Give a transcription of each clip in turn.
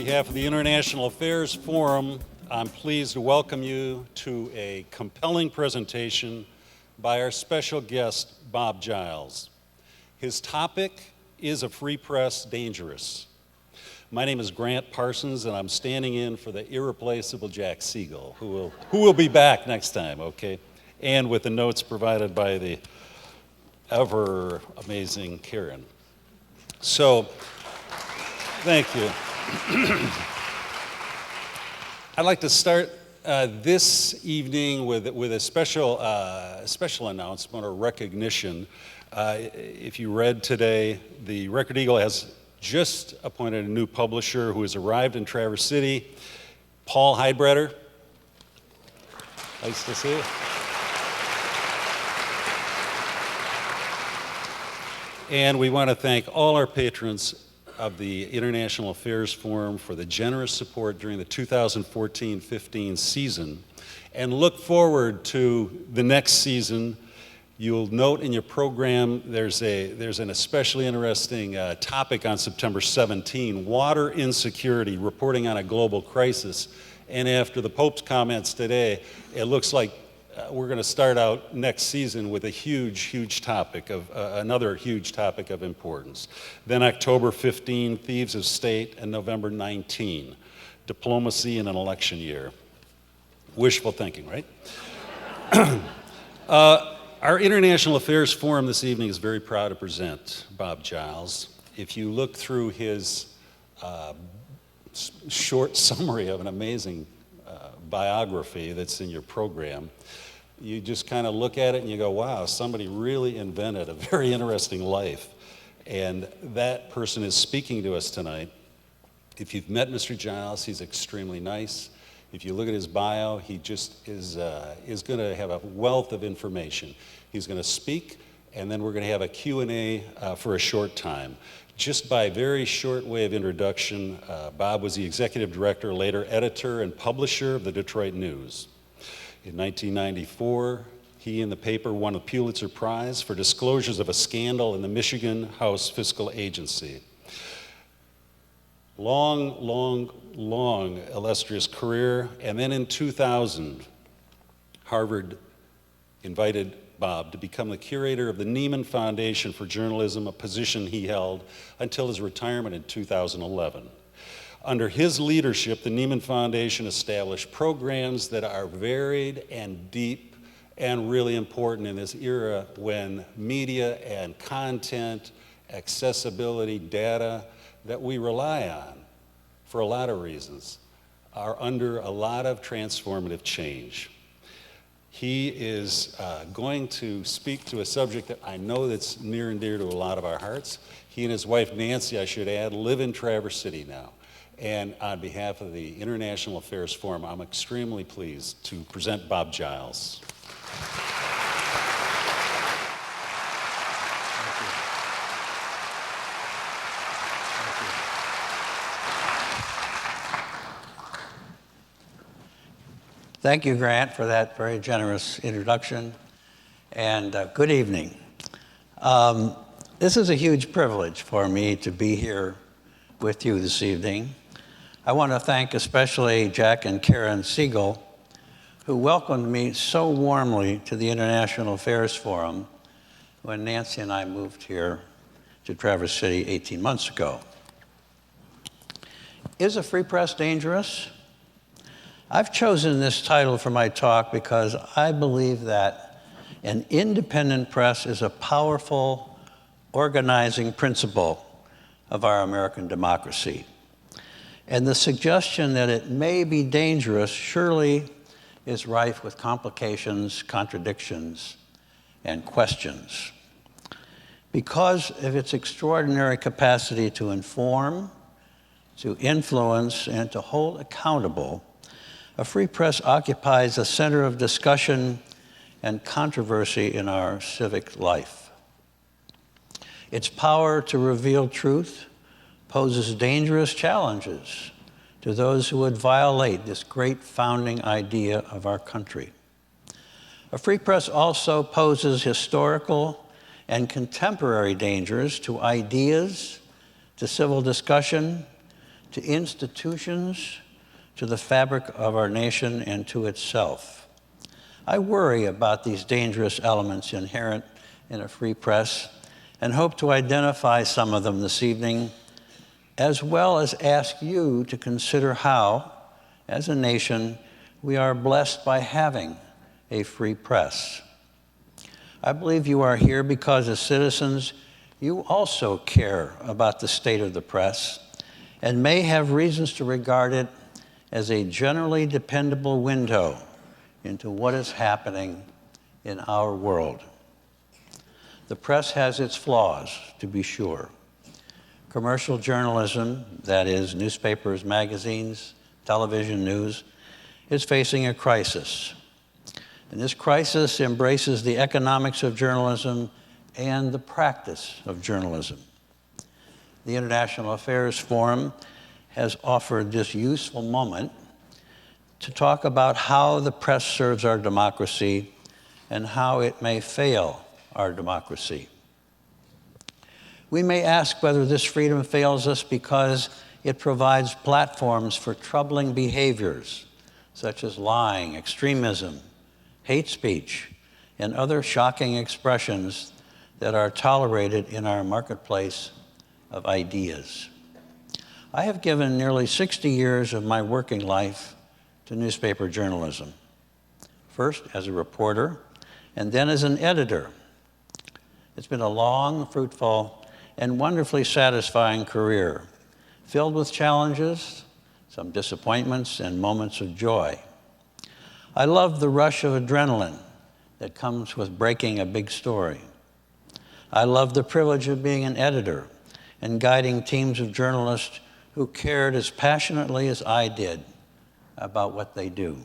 behalf of the International Affairs Forum, I'm pleased to welcome you to a compelling presentation by our special guest, Bob Giles. His topic is a free press dangerous? My name is Grant Parsons, and I'm standing in for the irreplaceable Jack Siegel, who will be back next time, okay? And with the notes provided by the ever amazing Karen. So, thank you. I'd like to start this evening with a special announcement or recognition. If you read today, the Record Eagle has just appointed a new publisher who has arrived in Traverse City, Paul Heidbreder. Nice to see you. And we want to thank all our patrons of the International Affairs Forum for the generous support during the 2014-15 season, and look forward to the next season. You'll note in your program there's an especially interesting topic on September 17, water insecurity, reporting on a global crisis. And after the Pope's comments today, it looks like we're going to start out next season with a huge topic of another huge topic of importance. Then October 15, Thieves of State, and November 19, Diplomacy in an Election Year. Wishful thinking, right? Our International Affairs Forum this evening is very proud to present Bob Giles. If you look through his short summary of an amazing biography that's in your program, you just kind of look at it and you go, wow, somebody really invented a very interesting life. And that person is speaking to us tonight. If you've met Mr. Giles, he's extremely nice. If you look at his bio, he just is going to have a wealth of information. He's going to speak, and then we're going to have a Q&A for a short time. Just by very short way of introduction, Bob was the executive director, later editor and publisher of the Detroit News. In 1994, he and the paper won a Pulitzer Prize for disclosures of a scandal in the Michigan House Fiscal Agency. Long illustrious career, and then in 2000, Harvard invited Bob to become the curator of the Nieman Foundation for Journalism, a position he held until his retirement in 2011. Under his leadership, the Nieman Foundation established programs that are varied and deep and really important in this era when media and content, accessibility, data that we rely on for a lot of reasons are under a lot of transformative change. He is going to speak to a subject that I know that's near and dear to a lot of our hearts. He and his wife, Nancy, I should add, live in Traverse City now. And on behalf of the International Affairs Forum, I'm extremely pleased to present Bob Giles. Thank you, Grant, for that very generous introduction, and good evening. This is a huge privilege for me to be here with you this evening. I want to thank especially Jack and Karen Siegel, who welcomed me so warmly to the International Affairs Forum when Nancy and I moved here to Traverse City 18 months ago. Is a free press dangerous? I've chosen this title for my talk because I believe that an independent press is a powerful organizing principle of our American democracy. And the suggestion that it may be dangerous surely is rife with complications, contradictions, and questions. Because of its extraordinary capacity to inform, to influence, and to hold accountable, a free press occupies a center of discussion and controversy in our civic life. Its power to reveal truth poses dangerous challenges to those who would violate this great founding idea of our country. A free press also poses historical and contemporary dangers to ideas, to civil discussion, to institutions, to the fabric of our nation, and to itself. I worry about these dangerous elements inherent in a free press and hope to identify some of them this evening, as well as ask you to consider how, as a nation, we are blessed by having a free press. I believe you are here because as citizens, you also care about the state of the press and may have reasons to regard it as a generally dependable window into what is happening in our world. The press has its flaws, to be sure. Commercial journalism, that is, newspapers, magazines, television news, is facing a crisis. And this crisis embraces the economics of journalism and the practice of journalism. The International Affairs Forum has offered this useful moment to talk about how the press serves our democracy and how it may fail our democracy. We may ask whether this freedom fails us because it provides platforms for troubling behaviors such as lying, extremism, hate speech, and other shocking expressions that are tolerated in our marketplace of ideas. I have given nearly 60 years of my working life to newspaper journalism, first as a reporter and then as an editor. It's been a long, fruitful, and wonderfully satisfying career, filled with challenges, some disappointments, and moments of joy. I love the rush of adrenaline that comes with breaking a big story. I love the privilege of being an editor and guiding teams of journalists who cared as passionately as I did about what they do.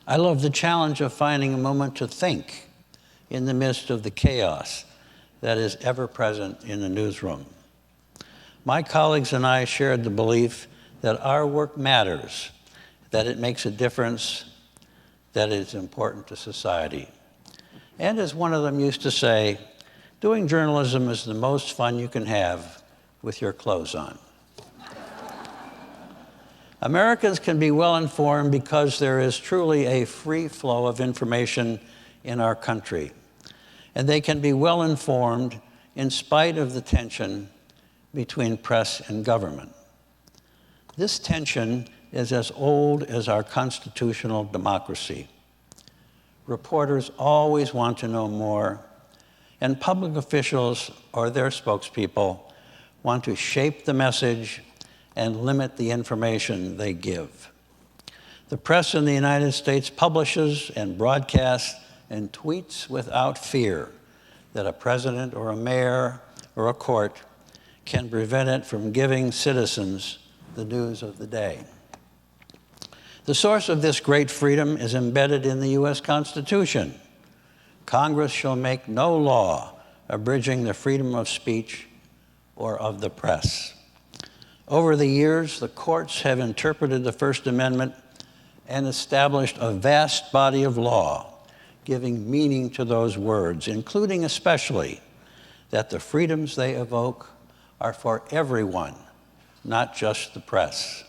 I love the challenge of finding a moment to think in the midst of the chaos that is ever present in the newsroom. My colleagues and I shared the belief that our work matters, that it makes a difference, that it is important to society. And as one of them used to say, doing journalism is the most fun you can have with your clothes on. Americans can be well informed because there is truly a free flow of information in our country. And they can be well informed in spite of the tension between press and government. This tension is as old as our constitutional democracy. Reporters always want to know more, and public officials or their spokespeople want to shape the message and limit the information they give. The press in the United States publishes and broadcasts and tweets without fear that a president or a mayor or a court can prevent it from giving citizens the news of the day. The source of this great freedom is embedded in the U.S. Constitution. Congress shall make no law abridging the freedom of speech or of the press. Over the years, the courts have interpreted the First Amendment and established a vast body of law, giving meaning to those words, including especially that the freedoms they evoke are for everyone, not just the press.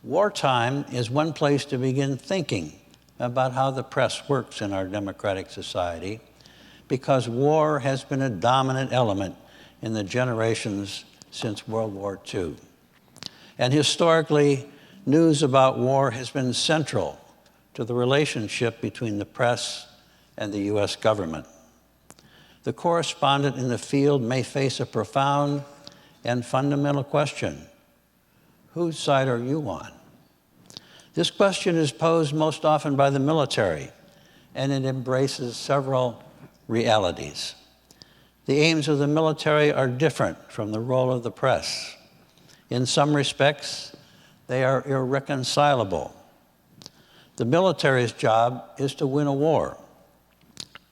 Wartime is one place to begin thinking about how the press works in our democratic society, because war has been a dominant element in the generations since World War II. And historically, news about war has been central to the relationship between the press and the U.S. government. The correspondent in the field may face a profound and fundamental question: whose side are you on? This question is posed most often by the military, and it embraces several realities. The aims of the military are different from the role of the press. In some respects, they are irreconcilable. The military's job is to win a war,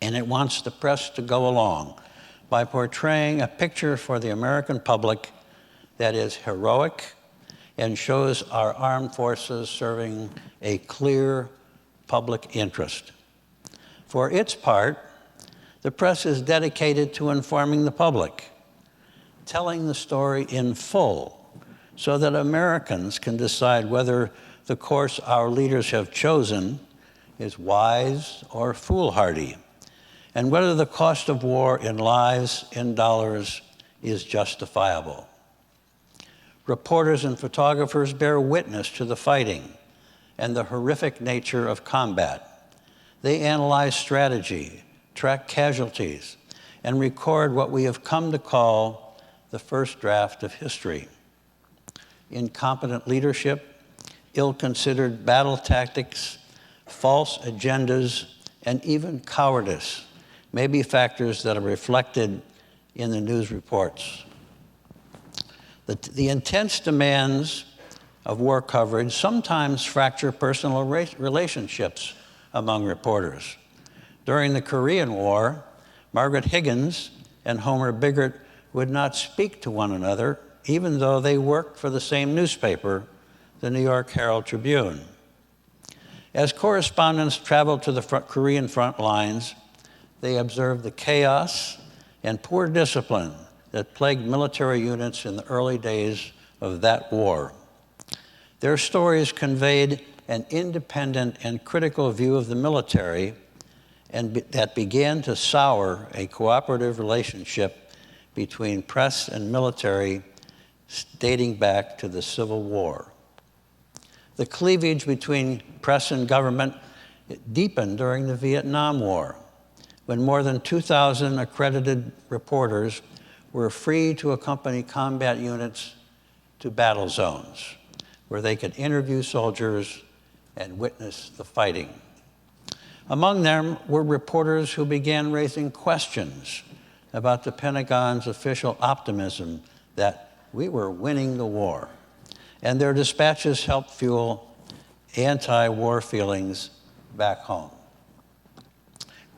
and it wants the press to go along by portraying a picture for the American public that is heroic and shows our armed forces serving a clear public interest. For its part, the press is dedicated to informing the public, telling the story in full so that Americans can decide whether the course our leaders have chosen is wise or foolhardy, and whether the cost of war in lives, in dollars, is justifiable. Reporters and photographers bear witness to the fighting and the horrific nature of combat. They analyze strategy, track casualties, and record what we have come to call the first draft of history. Incompetent leadership, ill-considered battle tactics, false agendas, and even cowardice may be factors that are reflected in the news reports. The intense demands of war coverage sometimes fracture personal relationships among reporters. During the Korean War, Margaret Higgins and Homer Biggert would not speak to one another, even though they worked for the same newspaper, the New York Herald Tribune. As correspondents traveled to the Korean front lines, they observed the chaos and poor discipline that plagued military units in the early days of that war. Their stories conveyed an independent and critical view of the military, and that began to sour a cooperative relationship between press and military dating back to the Civil War. The cleavage between press and government deepened during the Vietnam War, when more than 2,000 accredited reporters were free to accompany combat units to battle zones, where they could interview soldiers and witness the fighting. Among them were reporters who began raising questions about the Pentagon's official optimism that we were winning the war, and their dispatches helped fuel anti-war feelings back home.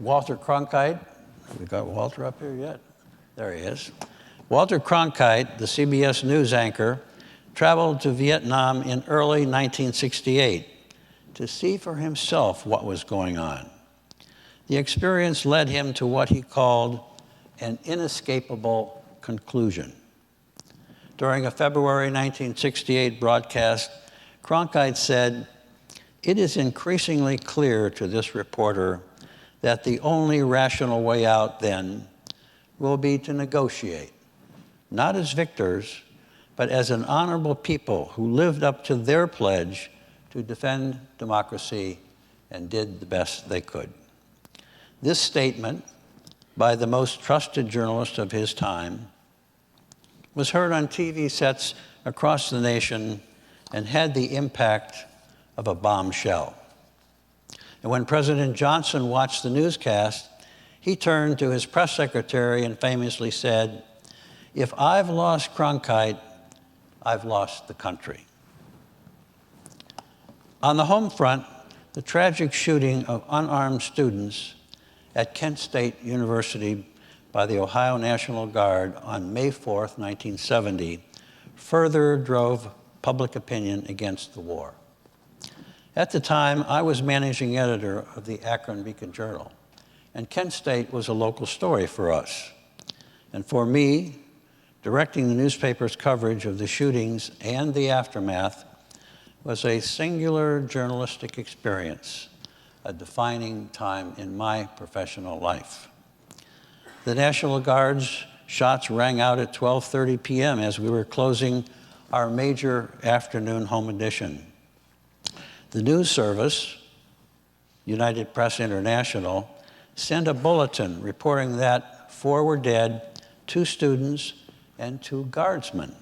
Walter Cronkite, have we got Walter up here yet? There he is. Walter Cronkite, the CBS News anchor, traveled to Vietnam in early 1968 to see for himself what was going on. The experience led him to what he called an inescapable conclusion. During a February 1968 broadcast, Cronkite said, "It is increasingly clear to this reporter that the only rational way out then will be to negotiate, not as victors, but as an honorable people who lived up to their pledge to defend democracy and did the best they could." This statement, by the most trusted journalist of his time, was heard on TV sets across the nation and had the impact of a bombshell. And when President Johnson watched the newscast, he turned to his press secretary and famously said, "If I've lost Cronkite, I've lost the country." On the home front, the tragic shooting of unarmed students at Kent State University by the Ohio National Guard on May 4th, 1970, further drove public opinion against the war. At the time, I was managing editor of the Akron Beacon Journal, and Kent State was a local story for us. And for me, directing the newspaper's coverage of the shootings and the aftermath was a singular journalistic experience, a defining time in my professional life. The National Guard's shots rang out at 12:30 p.m. as we were closing our major afternoon home edition. The news service, United Press International, sent a bulletin reporting that 4 were dead, 2 students, and 2 guardsmen.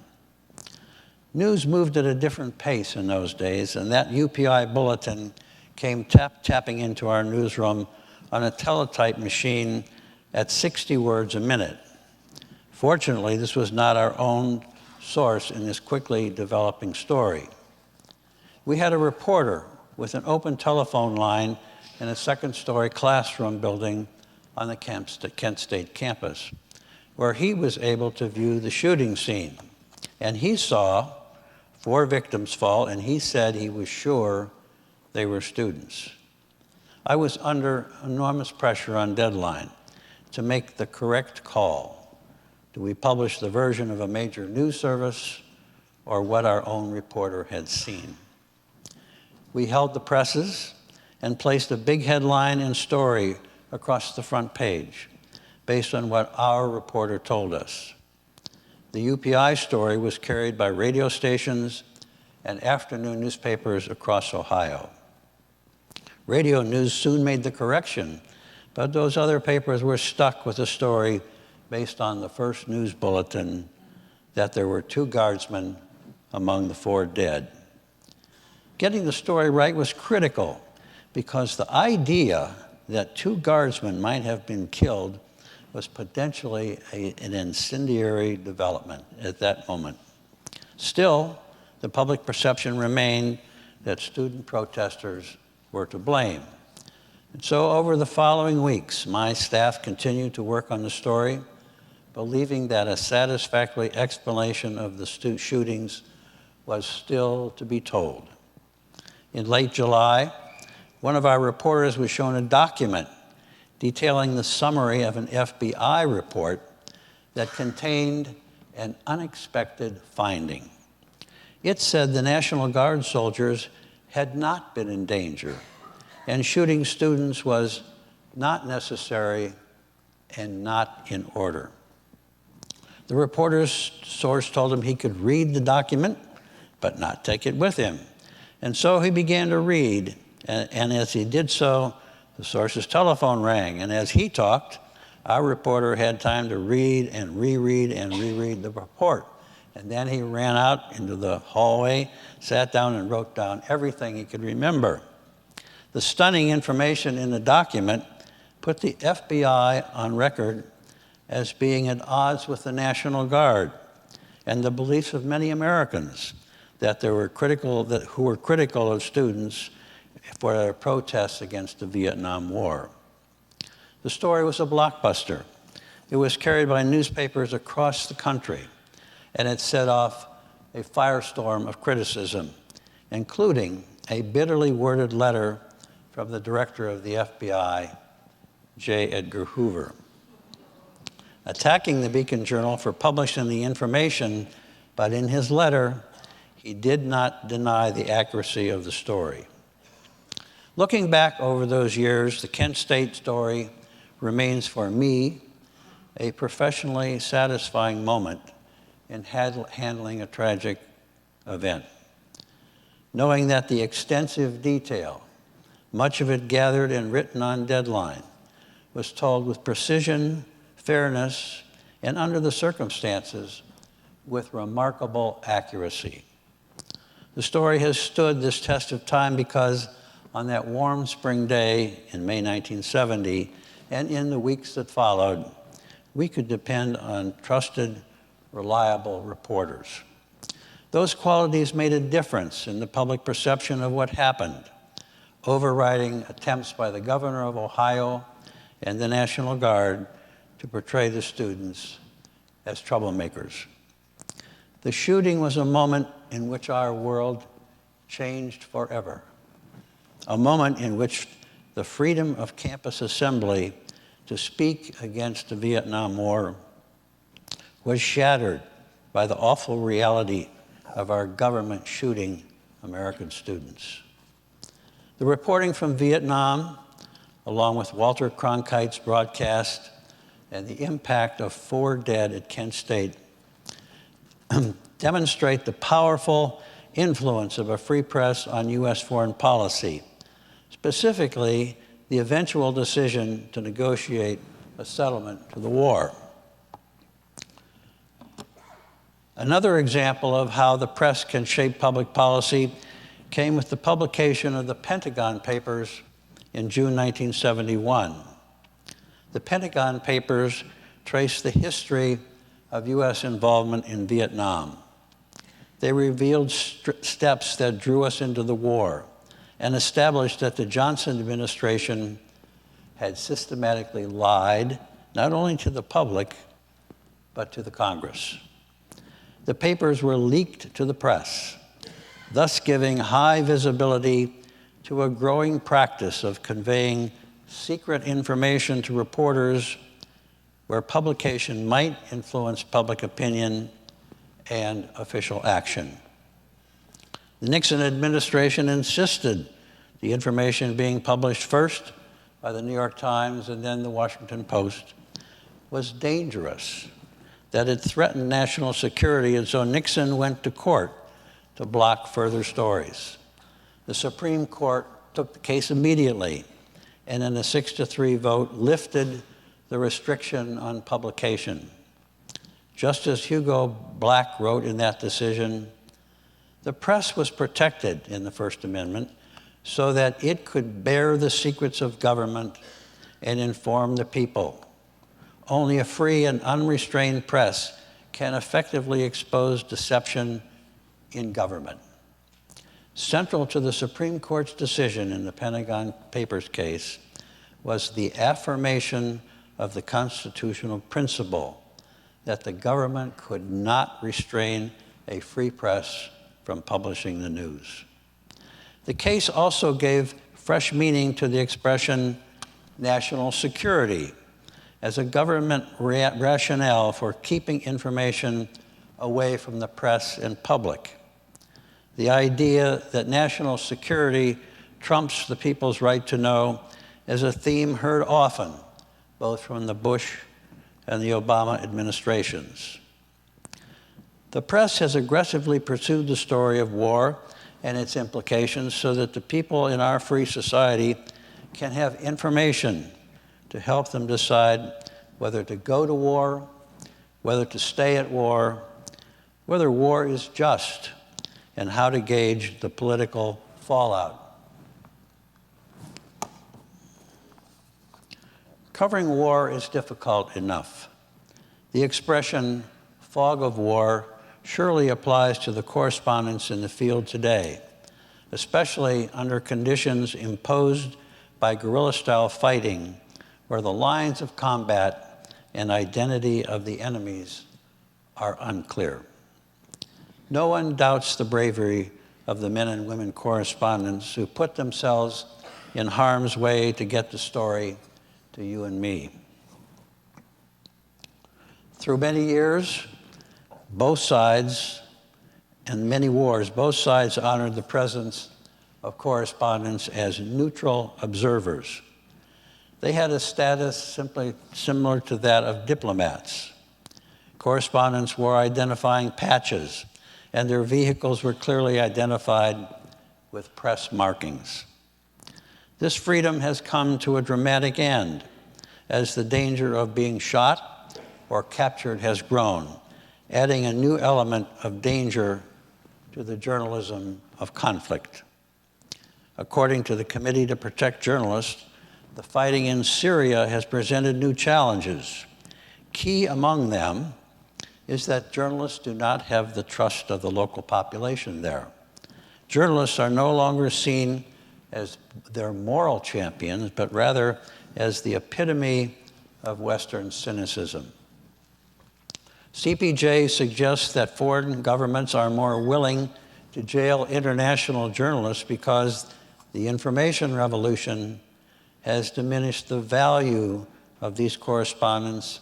News moved at a different pace in those days, and that UPI bulletin came tapping into our newsroom on a teletype machine at 60 words a minute. Fortunately, this was not our own source in this quickly developing story. We had a reporter with an open telephone line in a second-story classroom building on the Kent State campus, where he was able to view the shooting scene. And he saw 4 victims fall, and he said he was sure they were students. I was under enormous pressure on deadline to make the correct call. Do we publish the version of a major news service, or what our own reporter had seen. We held the presses and placed a big headline and story across the front page based on what our reporter told us. The UPI story was carried by radio stations and afternoon newspapers across Ohio. Radio news soon made the correction, but those other papers were stuck with a story based on the first news bulletin that there were 2 guardsmen among the 4 dead. Getting the story right was critical because the idea that 2 guardsmen might have been killed was potentially an incendiary development at that moment. Still, the public perception remained that student protesters were to blame. And so over the following weeks, my staff continued to work on the story, believing that a satisfactory explanation of the shootings was still to be told. In late July, one of our reporters was shown a document detailing the summary of an FBI report that contained an unexpected finding. It said the National Guard soldiers had not been in danger, and shooting students was not necessary and not in order. The reporter's source told him he could read the document, but not take it with him. And so he began to read, and as he did so, the source's telephone rang, and as he talked, our reporter had time to read and reread the report. And then he ran out into the hallway, sat down and wrote down everything he could remember. The stunning information in the document put the FBI on record as being at odds with the National Guard and the beliefs of many Americans that who were critical of students for their protests against the Vietnam War. The story was a blockbuster. It was carried by newspapers across the country, and it set off a firestorm of criticism, including a bitterly worded letter from the director of the FBI, J. Edgar Hoover, attacking the Beacon Journal for publishing the information, but in his letter, he did not deny the accuracy of the story. Looking back over those years, the Kent State story remains for me a professionally satisfying moment in handling a tragic event. Knowing that the extensive detail, much of it gathered and written on deadline, was told with precision, fairness, and under the circumstances, with remarkable accuracy. The story has stood this test of time because on that warm spring day in May 1970, and in the weeks that followed, we could depend on trusted, reliable reporters. Those qualities made a difference in the public perception of what happened, overriding attempts by the governor of Ohio and the National Guard to portray the students as troublemakers. The shooting was a moment in which our world changed forever. A moment in which the freedom of campus assembly to speak against the Vietnam War was shattered by the awful reality of our government shooting American students. The reporting from Vietnam, along with Walter Cronkite's broadcast and the impact of 4 dead at Kent State, demonstrate the powerful influence of a free press on U.S. foreign policy, specifically the eventual decision to negotiate a settlement to the war. Another example of how the press can shape public policy came with the publication of the Pentagon Papers in June 1971. The Pentagon Papers trace the history of U.S. involvement in Vietnam. They revealed steps that drew us into the war and established that the Johnson administration had systematically lied, not only to the public, but to the Congress. The papers were leaked to the press, thus giving high visibility to a growing practice of conveying secret information to reporters where publication might influence public opinion and official action. The Nixon administration insisted the information being published first by the New York Times and then the Washington Post was dangerous, that it threatened national security, and so Nixon went to court to block further stories. The Supreme Court took the case immediately, and in a 6-3 vote, lifted the restriction on publication. Justice Hugo Black wrote in that decision, "The press was protected in the First Amendment so that it could bear the secrets of government and inform the people. Only a free and unrestrained press can effectively expose deception in government." Central to the Supreme Court's decision in the Pentagon Papers case was the affirmation of the constitutional principle that the government could not restrain a free press from publishing the news. The case also gave fresh meaning to the expression national security as a government rationale for keeping information away from the press and public. The idea that national security trumps the people's right to know is a theme heard often, both from the Bush and the Obama administrations. The press has aggressively pursued the story of war and its implications so that the people in our free society can have information to help them decide whether to go to war, whether to stay at war, whether war is just, and how to gauge the political fallout. Covering war is difficult enough. The expression fog of war surely applies to the correspondents in the field today, especially under conditions imposed by guerrilla-style fighting, where the lines of combat and identity of the enemies are unclear. No one doubts the bravery of the men and women correspondents who put themselves in harm's way to get the story to you and me. Through many years, both sides, and many wars, both sides honored the presence of correspondents as neutral observers. They had a status simply similar to that of diplomats. Correspondents wore identifying patches, and their vehicles were clearly identified with press markings. This freedom has come to a dramatic end as the danger of being shot or captured has grown, adding a new element of danger to the journalism of conflict. According to the Committee to Protect Journalists, the fighting in Syria has presented new challenges. Key among them is that journalists do not have the trust of the local population there. Journalists are no longer seen as their moral champions, but rather as the epitome of Western cynicism. CPJ suggests that foreign governments are more willing to jail international journalists because the information revolution has diminished the value of these correspondents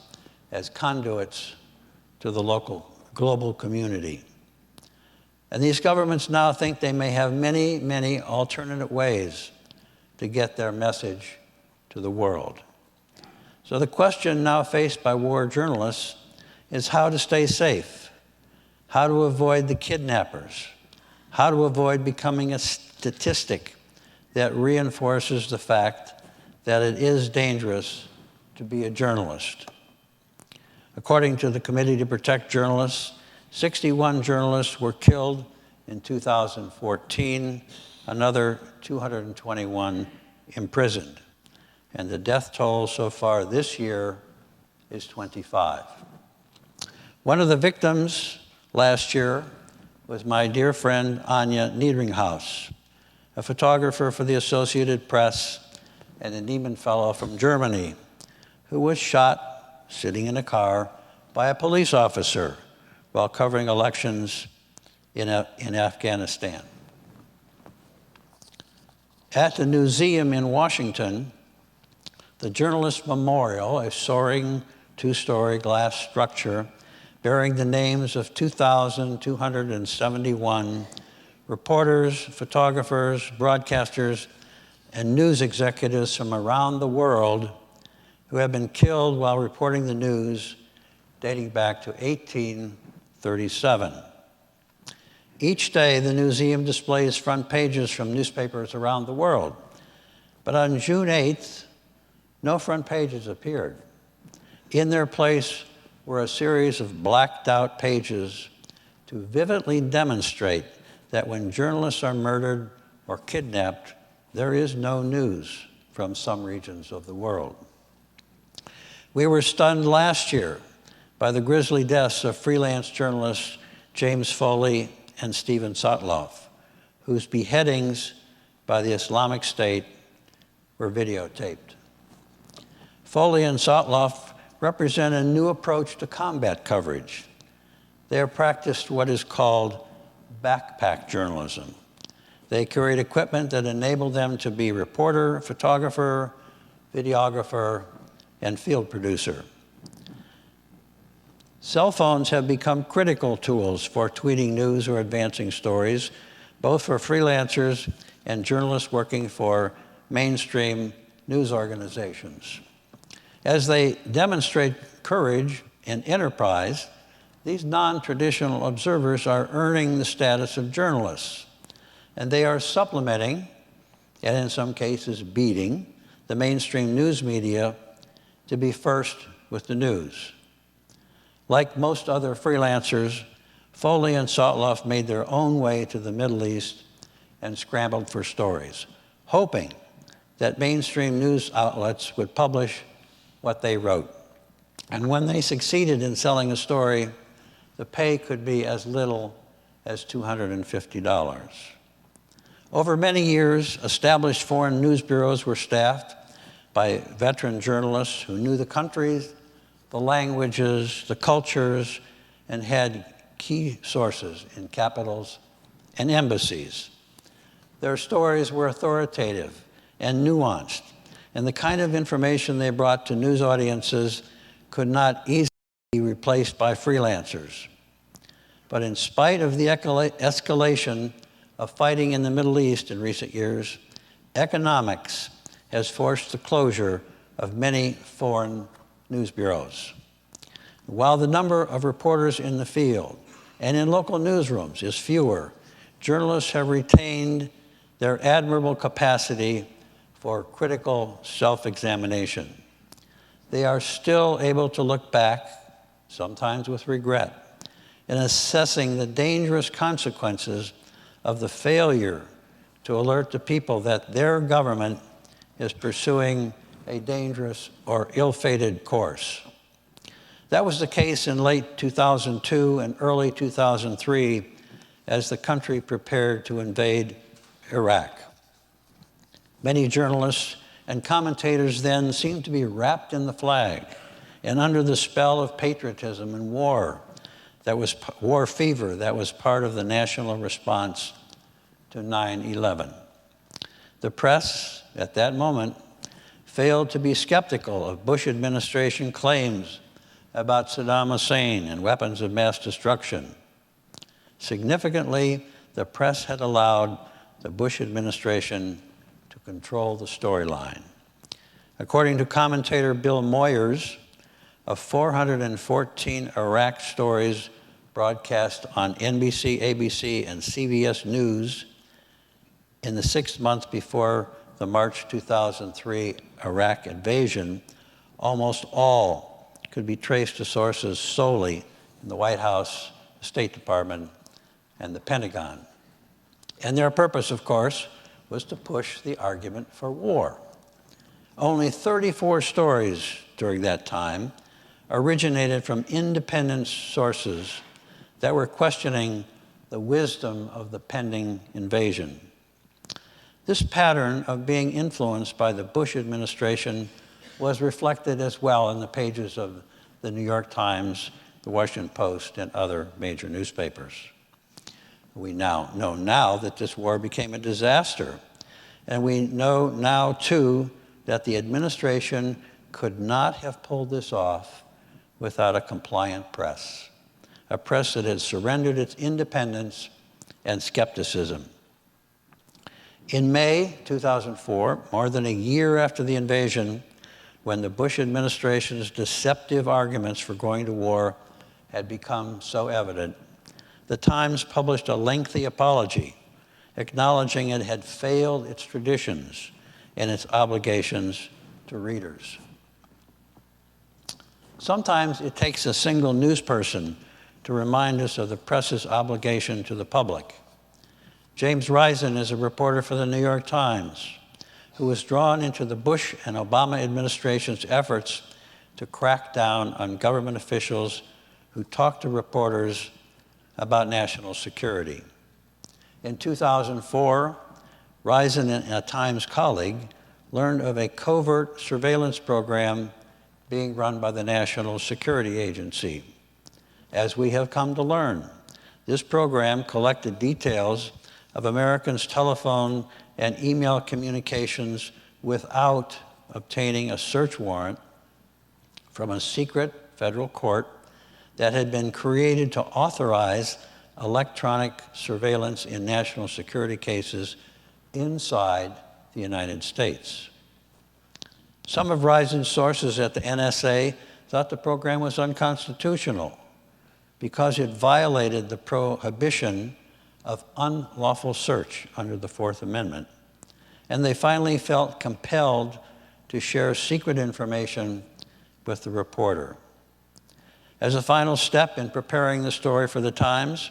as conduits to the local global community. And these governments now think they may have many, many alternate ways to get their message to the world. So the question now faced by war journalists is how to stay safe, how to avoid the kidnappers, how to avoid becoming a statistic that reinforces the fact that it is dangerous to be a journalist. According to the Committee to Protect Journalists, 61 journalists were killed in 2014, another 221 imprisoned. And the death toll so far this year is 25. One of the victims last year was my dear friend Anya Niedringhaus, a photographer for the Associated Press and a Nieman Fellow from Germany, who was shot sitting in a car by a police officer while covering elections in Afghanistan. At the museum in Washington, the Journalist Memorial, a soaring two-story glass structure, bearing the names of 2,271 reporters, photographers, broadcasters, and news executives from around the world who have been killed while reporting the news dating back to 1837. Each day, the museum displays front pages from newspapers around the world. But on June 8th, no front pages appeared. In their place were a series of blacked out pages to vividly demonstrate that when journalists are murdered or kidnapped, there is no news from some regions of the world. We were stunned last year by the grisly deaths of freelance journalists James Foley and Stephen Sotloff, whose beheadings by the Islamic State were videotaped. Foley and Sotloff represent a new approach to combat coverage. They have practiced what is called backpack journalism. They carried equipment that enabled them to be reporter, photographer, videographer, and field producer. Cell phones have become critical tools for tweeting news or advancing stories, both for freelancers and journalists working for mainstream news organizations. As they demonstrate courage and enterprise, these non-traditional observers are earning the status of journalists, and they are supplementing, and in some cases beating, the mainstream news media to be first with the news. Like most other freelancers, Foley and Sotloff made their own way to the Middle East and scrambled for stories, hoping that mainstream news outlets would publish what they wrote. And when they succeeded in selling a story, the pay could be as little as $250. Over many years, established foreign news bureaus were staffed by veteran journalists who knew the countries, the languages, the cultures, and had key sources in capitals and embassies. Their stories were authoritative and nuanced, and the kind of information they brought to news audiences could not easily be replaced by freelancers. But in spite of the escalation of fighting in the Middle East in recent years, economics has forced the closure of many foreign news bureaus. While the number of reporters in the field and in local newsrooms is fewer, journalists have retained their admirable capacity for critical self-examination. They are still able to look back, sometimes with regret, in assessing the dangerous consequences of the failure to alert the people that their government is pursuing a dangerous or ill-fated course. That was the case in late 2002 and early 2003 as the country prepared to invade Iraq. Many journalists and commentators then seemed to be wrapped in the flag and under the spell of patriotism and war fever that was part of the national response to 9/11. The press, at that moment, failed to be skeptical of Bush administration claims about Saddam Hussein and weapons of mass destruction. Significantly, the press had allowed the Bush administration to control the storyline. According to commentator Bill Moyers, of 414 Iraq stories broadcast on NBC, ABC, and CBS News in the 6 months before the March 2003 Iraq invasion, almost all could be traced to sources solely in the White House, the State Department, and the Pentagon. And their purpose, of course, was to push the argument for war. Only 34 stories during that time originated from independent sources that were questioning the wisdom of the pending invasion. This pattern of being influenced by the Bush administration was reflected as well in the pages of the New York Times, the Washington Post, and other major newspapers. We now know that this war became a disaster, and we know now, too, that the administration could not have pulled this off without a compliant press. a press that had surrendered its independence and skepticism. In May 2004, more than a year after the invasion, when the Bush administration's deceptive arguments for going to war had become so evident, the Times published a lengthy apology, acknowledging it had failed its traditions and its obligations to readers. Sometimes it takes a single newsperson to remind us of the press's obligation to the public. James Risen is a reporter for the New York Times who was drawn into the Bush and Obama administration's efforts to crack down on government officials who talked to reporters about national security. In 2004, Risen and a Times colleague learned of a covert surveillance program being run by the National Security Agency. As we have come to learn, this program collected details of Americans' telephone and email communications without obtaining a search warrant from a secret federal court that had been created to authorize electronic surveillance in national security cases inside the United States. Some of Risen's sources at the NSA thought the program was unconstitutional because it violated the prohibition of unlawful search under the Fourth Amendment. And they finally felt compelled to share secret information with the reporter. As a final step in preparing the story for the Times,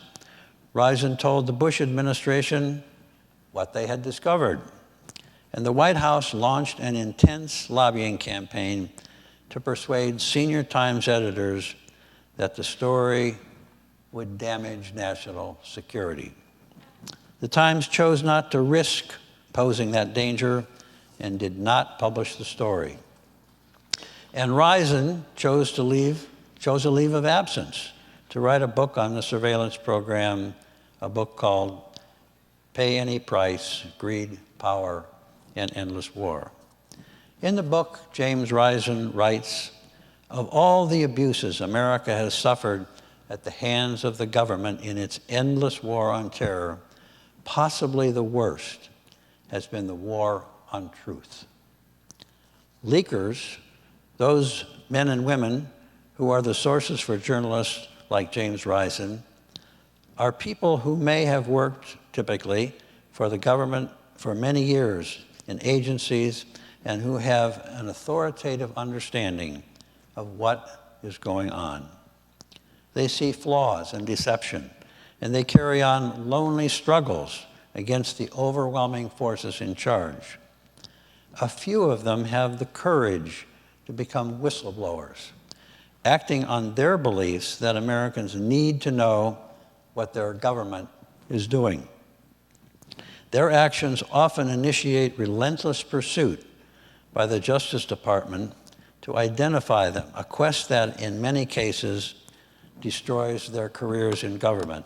Risen told the Bush administration what they had discovered. And the White House launched an intense lobbying campaign to persuade senior Times editors that the story would damage national security. The Times chose not to risk posing that danger and did not publish the story. And Risen chose a leave of absence to write a book on the surveillance program, a book called Pay Any Price, Greed, Power, and Endless War. In the book, James Risen writes, "Of all the abuses America has suffered at the hands of the government in its endless war on terror, possibly the worst has been the war on truth." Leakers, those men and women who are the sources for journalists like James Risen, are people who may have worked typically for the government for many years in agencies and who have an authoritative understanding of what is going on. They see flaws and deception, and they carry on lonely struggles against the overwhelming forces in charge. A few of them have the courage to become whistleblowers, acting on their beliefs that Americans need to know what their government is doing. Their actions often initiate relentless pursuit by the Justice Department to identify them, a quest that in many cases destroys their careers in government.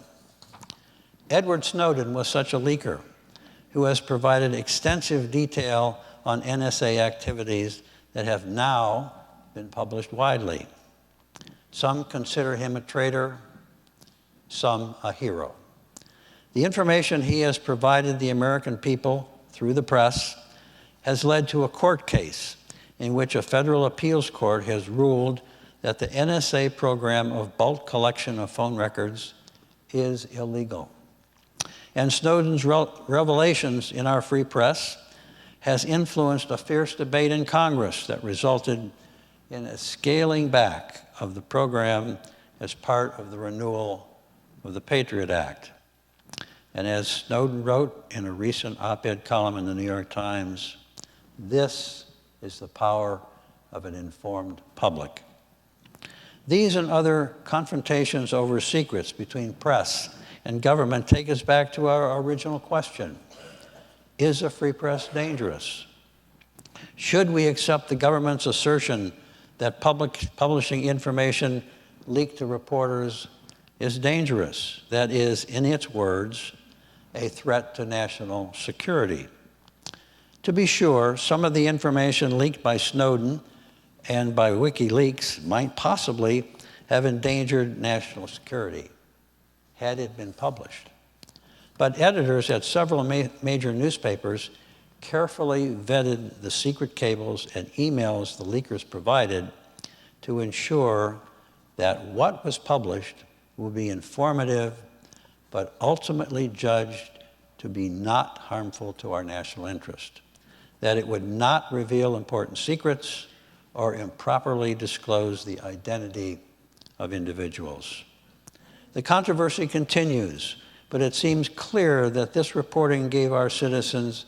Edward Snowden was such a leaker who has provided extensive detail on NSA activities that have now been published widely. Some consider him a traitor, some a hero. The information he has provided the American people through the press has led to a court case in which a federal appeals court has ruled that the NSA program of bulk collection of phone records is illegal. And Snowden's revelations in our free press has influenced a fierce debate in Congress that resulted in a scaling back of the program as part of the renewal of the Patriot Act. And as Snowden wrote in a recent op-ed column in the New York Times, this is the power of an informed public. These and other confrontations over secrets between press and government take us back to our original question. Is a free press dangerous? Should we accept the government's assertion that publishing information leaked to reporters is dangerous? That is, in its words, a threat to national security. To be sure, some of the information leaked by Snowden and by WikiLeaks might possibly have endangered national security, had it been published. But editors at several major newspapers carefully vetted the secret cables and emails the leakers provided to ensure that what was published would be informative, but ultimately judged to be not harmful to our national interest, that it would not reveal important secrets or improperly disclose the identity of individuals. The controversy continues, but it seems clear that this reporting gave our citizens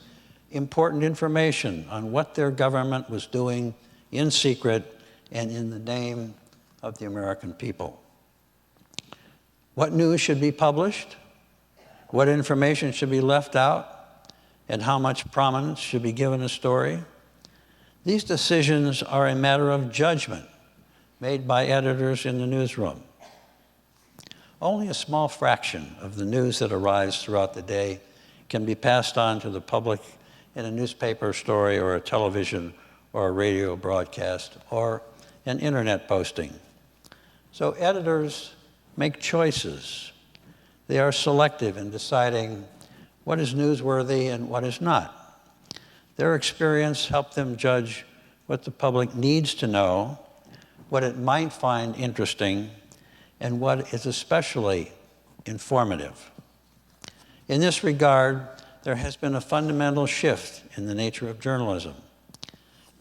important information on what their government was doing in secret and in the name of the American people. What news should be published, what information should be left out, and how much prominence should be given a story. These decisions are a matter of judgment made by editors in the newsroom. Only a small fraction of the news that arrives throughout the day can be passed on to the public in a newspaper story or a television or a radio broadcast or an internet posting. So editors make choices. They are selective in deciding what is newsworthy and what is not. Their experience helped them judge what the public needs to know, what it might find interesting, and what is especially informative. In this regard, there has been a fundamental shift in the nature of journalism.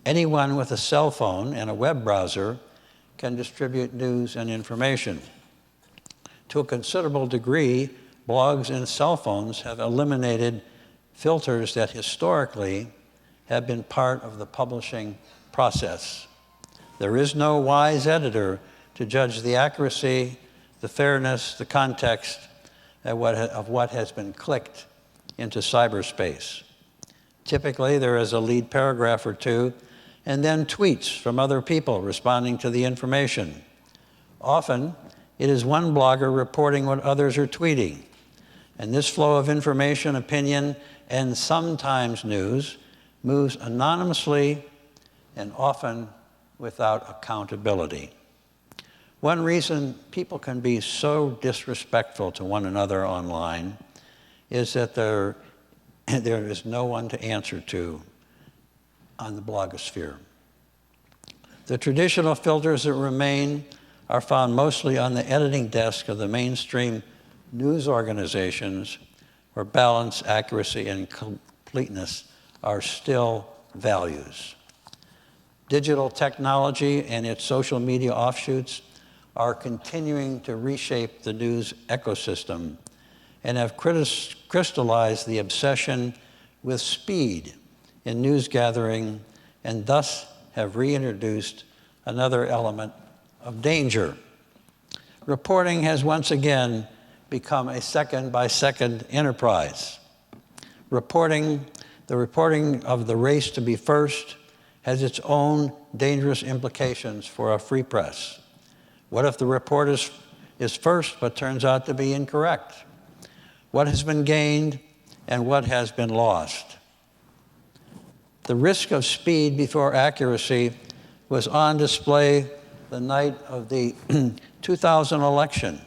Anyone with a cell phone and a web browser can distribute news and information. To a considerable degree, blogs and cell phones have eliminated filters that historically have been part of the publishing process. There is no wise editor to judge the accuracy, the fairness, the context of what has been clicked into cyberspace. Typically, there is a lead paragraph or two, and then tweets from other people responding to the information. Often, it is one blogger reporting what others are tweeting. And this flow of information, opinion, and sometimes news moves anonymously and often without accountability. One reason people can be so disrespectful to one another online is that there is no one to answer to on the blogosphere. The traditional filters that remain are found mostly on the editing desk of the mainstream news organizations, where balance, accuracy, and completeness are still values. Digital technology and its social media offshoots are continuing to reshape the news ecosystem and have crystallized the obsession with speed in news gathering, and thus have reintroduced another element of danger. Reporting has once again become a second-by-second enterprise. The reporting of the race to be first has its own dangerous implications for a free press. What if the report is first but turns out to be incorrect? What has been gained and what has been lost? The risk of speed before accuracy was on display the night of the 2000 election,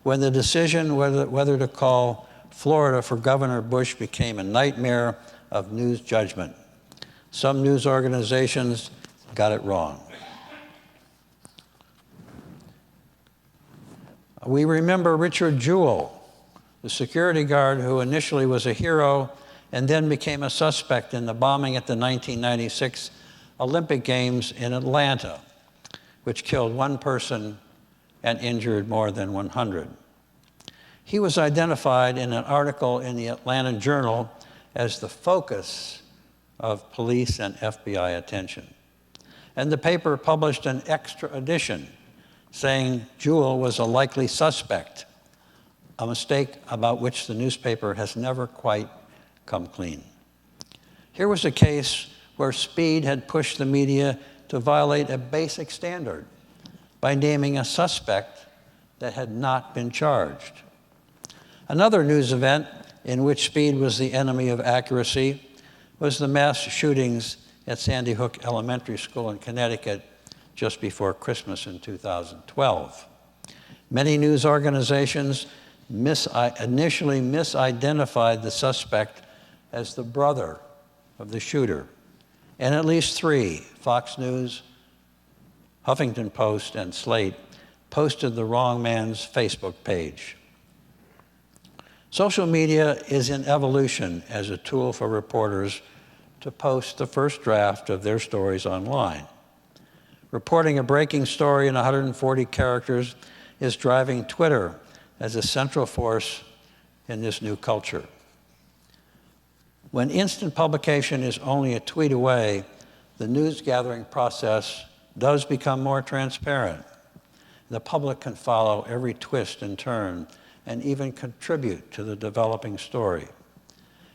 when the decision whether to call Florida for Governor Bush became a nightmare of news judgment. Some news organizations got it wrong. We remember Richard Jewell, the security guard who initially was a hero and then became a suspect in the bombing at the 1996 Olympic Games in Atlanta, which killed one person and injured more than 100. He was identified in an article in the Atlanta Journal as the focus of police and FBI attention. And the paper published an extra edition saying Jewell was a likely suspect, a mistake about which the newspaper has never quite come clean. Here was a case where speed had pushed the media to violate a basic standard by naming a suspect that had not been charged. Another news event in which speed was the enemy of accuracy was the mass shootings at Sandy Hook Elementary School in Connecticut just before Christmas in 2012. Many news organizations initially misidentified the suspect as the brother of the shooter, and at least 3, Fox News, Huffington Post, and Slate, posted the wrong man's Facebook page. Social media is in evolution as a tool for reporters to post the first draft of their stories online. Reporting a breaking story in 140 characters is driving Twitter as a central force in this new culture. When instant publication is only a tweet away, the news gathering process does become more transparent. The public can follow every twist and turn and even contribute to the developing story.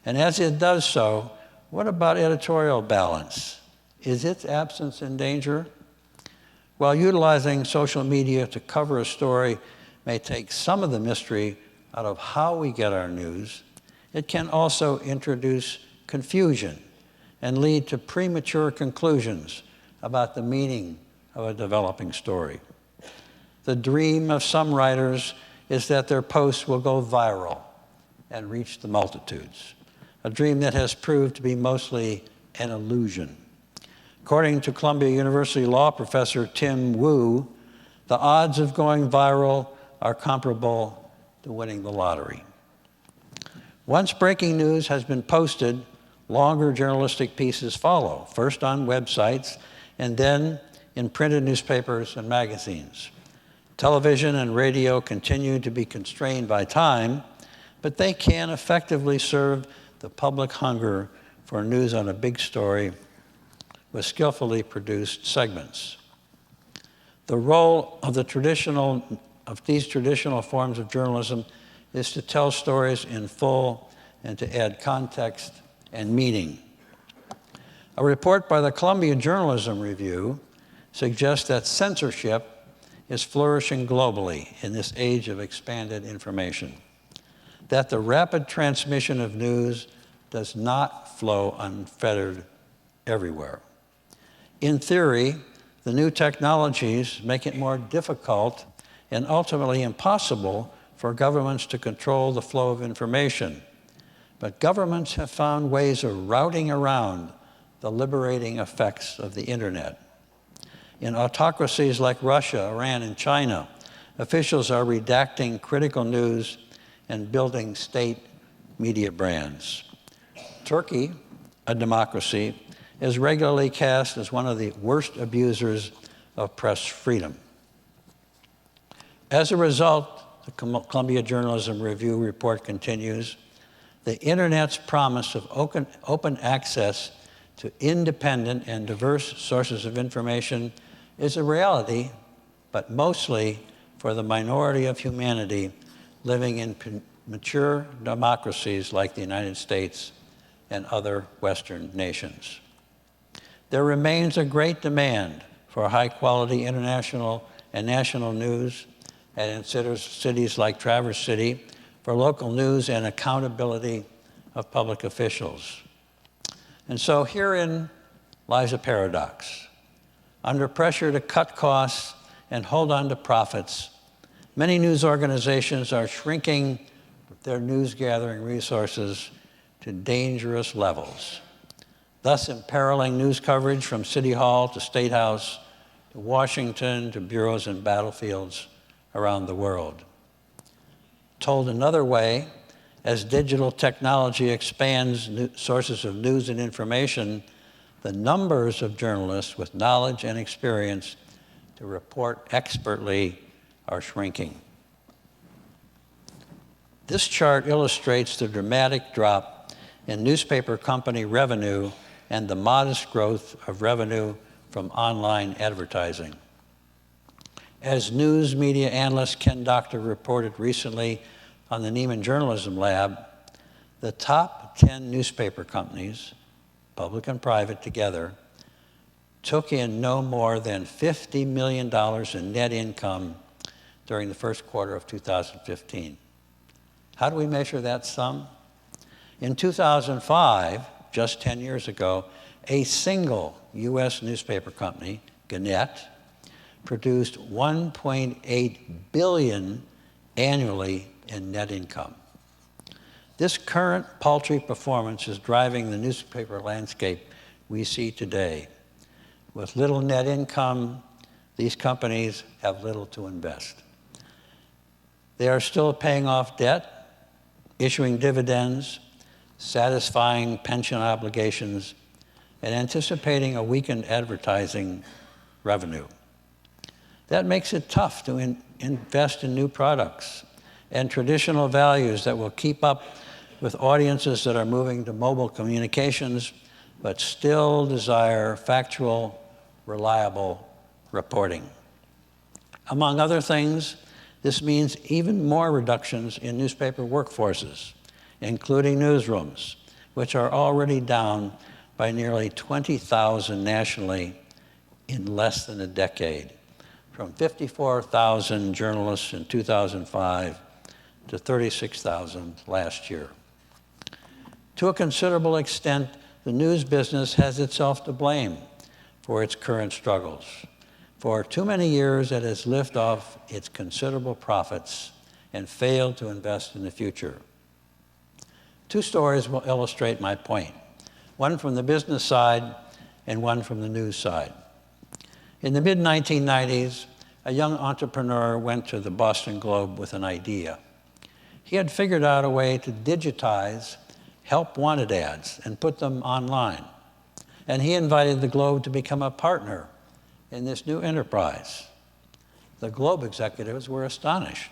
And as it does so, what about editorial balance? Is its absence in danger? While utilizing social media to cover a story may take some of the mystery out of how we get our news, it can also introduce confusion and lead to premature conclusions about the meaning of a developing story. The dream of some writers is that their posts will go viral and reach the multitudes, a dream that has proved to be mostly an illusion. According to Columbia University law professor Tim Wu, the odds of going viral are comparable to winning the lottery. Once breaking news has been posted, longer journalistic pieces follow, first on websites and then in printed newspapers and magazines. Television and radio continue to be constrained by time, but they can effectively serve the public hunger for news on a big story with skillfully produced segments. The role of these traditional forms of journalism is to tell stories in full and to add context and meaning. A report by the Columbia Journalism Review suggests that censorship is flourishing globally in this age of expanded information, that the rapid transmission of news does not flow unfettered everywhere. In theory, the new technologies make it more difficult and ultimately impossible for governments to control the flow of information. But governments have found ways of routing around the liberating effects of the internet. In autocracies like Russia, Iran, and China, officials are redacting critical news and building state media brands. Turkey, a democracy, is regularly cast as one of the worst abusers of press freedom. As a result, the Columbia Journalism Review report continues, the internet's promise of open access to independent and diverse sources of information is a reality, but mostly for the minority of humanity living in mature democracies like the United States and other Western nations. There remains a great demand for high-quality international and national news, and in cities like Traverse City, for local news and accountability of public officials. And so herein lies a paradox. Under pressure to cut costs and hold on to profits, many news organizations are shrinking their news-gathering resources to dangerous levels, thus imperiling news coverage from City Hall to State House to Washington to bureaus and battlefields around the world. Told another way, as digital technology expands sources of news and information, the numbers of journalists with knowledge and experience to report expertly are shrinking. This chart illustrates the dramatic drop in newspaper company revenue and the modest growth of revenue from online advertising. As news media analyst Ken Doctor reported recently on the Neiman Journalism Lab, the top 10 newspaper companies, public and private together, took in no more than $50 million in net income during the first quarter of 2015. How do we measure that sum? In 2005, just 10 years ago, a single U.S. newspaper company, Gannett, produced $1.8 billion annually in net income. This current paltry performance is driving the newspaper landscape we see today. With little net income, these companies have little to invest. They are still paying off debt, issuing dividends, satisfying pension obligations, and anticipating a weakened advertising revenue. That makes it tough to invest in new products and traditional values that will keep up with audiences that are moving to mobile communications but still desire factual, reliable reporting. Among other things, this means even more reductions in newspaper workforces, including newsrooms, which are already down by nearly 20,000 nationally in less than a decade, from 54,000 journalists in 2005 to 36,000 last year. To a considerable extent, the news business has itself to blame for its current struggles. For too many years, it has lived off its considerable profits and failed to invest in the future. Two stories will illustrate my point, one from the business side and one from the news side. In the mid-1990s, a young entrepreneur went to the Boston Globe with an idea. He had figured out a way to digitize help wanted ads and put them online. And he invited the Globe to become a partner in this new enterprise. The Globe executives were astonished.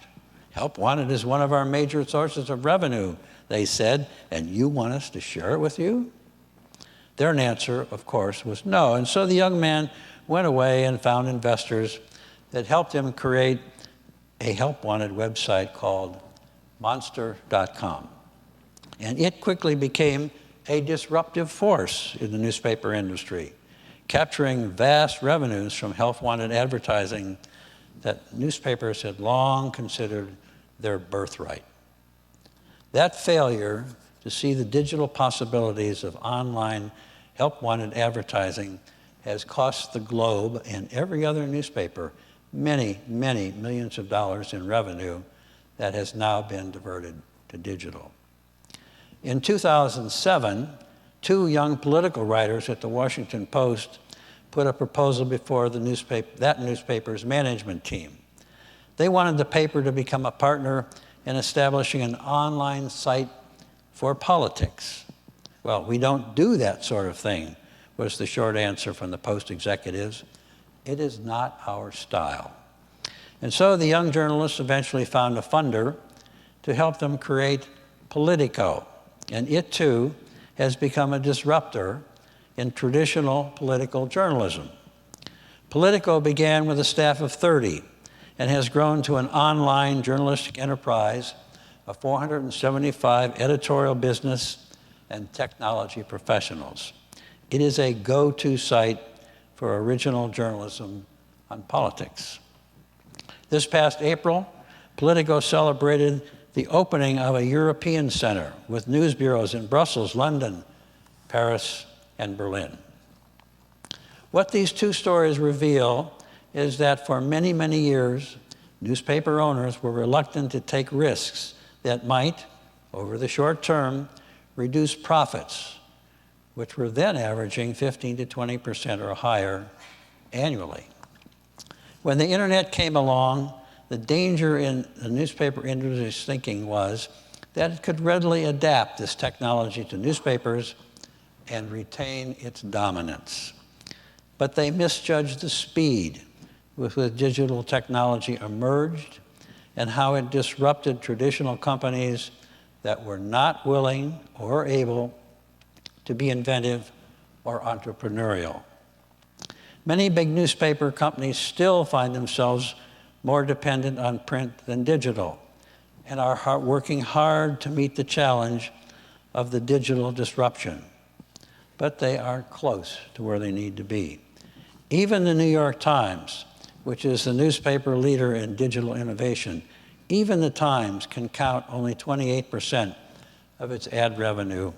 Help wanted is one of our major sources of revenue, they said, and you want us to share it with you? Their answer, of course, was no. And so the young man went away and found investors that helped him create a help wanted website called monster.com. And it quickly became a disruptive force in the newspaper industry, capturing vast revenues from help-wanted advertising that newspapers had long considered their birthright. That failure to see the digital possibilities of online help-wanted advertising has cost the Globe and every other newspaper many, many millions of dollars in revenue that has now been diverted to digital. In 2007, two young political writers at the Washington Post put a proposal before the newspaper's management team. They wanted the paper to become a partner in establishing an online site for politics. Well, we don't do that sort of thing, was the short answer from the Post executives. It is not our style. And so the young journalists eventually found a funder to help them create Politico. And it, too, has become a disruptor in traditional political journalism. Politico began with a staff of 30 and has grown to an online journalistic enterprise of 475 editorial business and technology professionals. It is a go-to site for original journalism on politics. This past April, Politico celebrated the opening of a European center with news bureaus in Brussels, London, Paris, and Berlin. What these two stories reveal is that for many, many years, newspaper owners were reluctant to take risks that might, over the short term, reduce profits, which were then averaging 15 to 20% or higher annually. When the internet came along, the danger in the newspaper industry's thinking was that it could readily adapt this technology to newspapers and retain its dominance. But they misjudged the speed with which digital technology emerged and how it disrupted traditional companies that were not willing or able to be inventive or entrepreneurial. Many big newspaper companies still find themselves more dependent on print than digital and are working hard to meet the challenge of the digital disruption. But they are close to where they need to be. Even the New York Times, which is the newspaper leader in digital innovation, even the Times can count only 28% of its ad revenue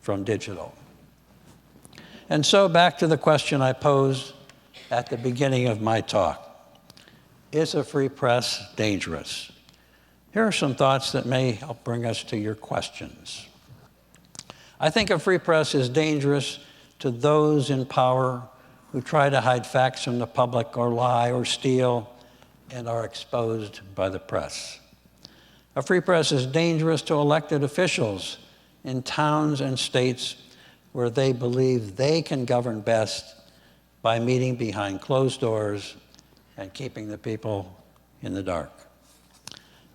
from digital. And so back to the question I posed at the beginning of my talk. Is a free press dangerous? Here are some thoughts that may help bring us to your questions. I think a free press is dangerous to those in power who try to hide facts from the public or lie or steal and are exposed by the press. A free press is dangerous to elected officials in towns and states where they believe they can govern best by meeting behind closed doors and keeping the people in the dark.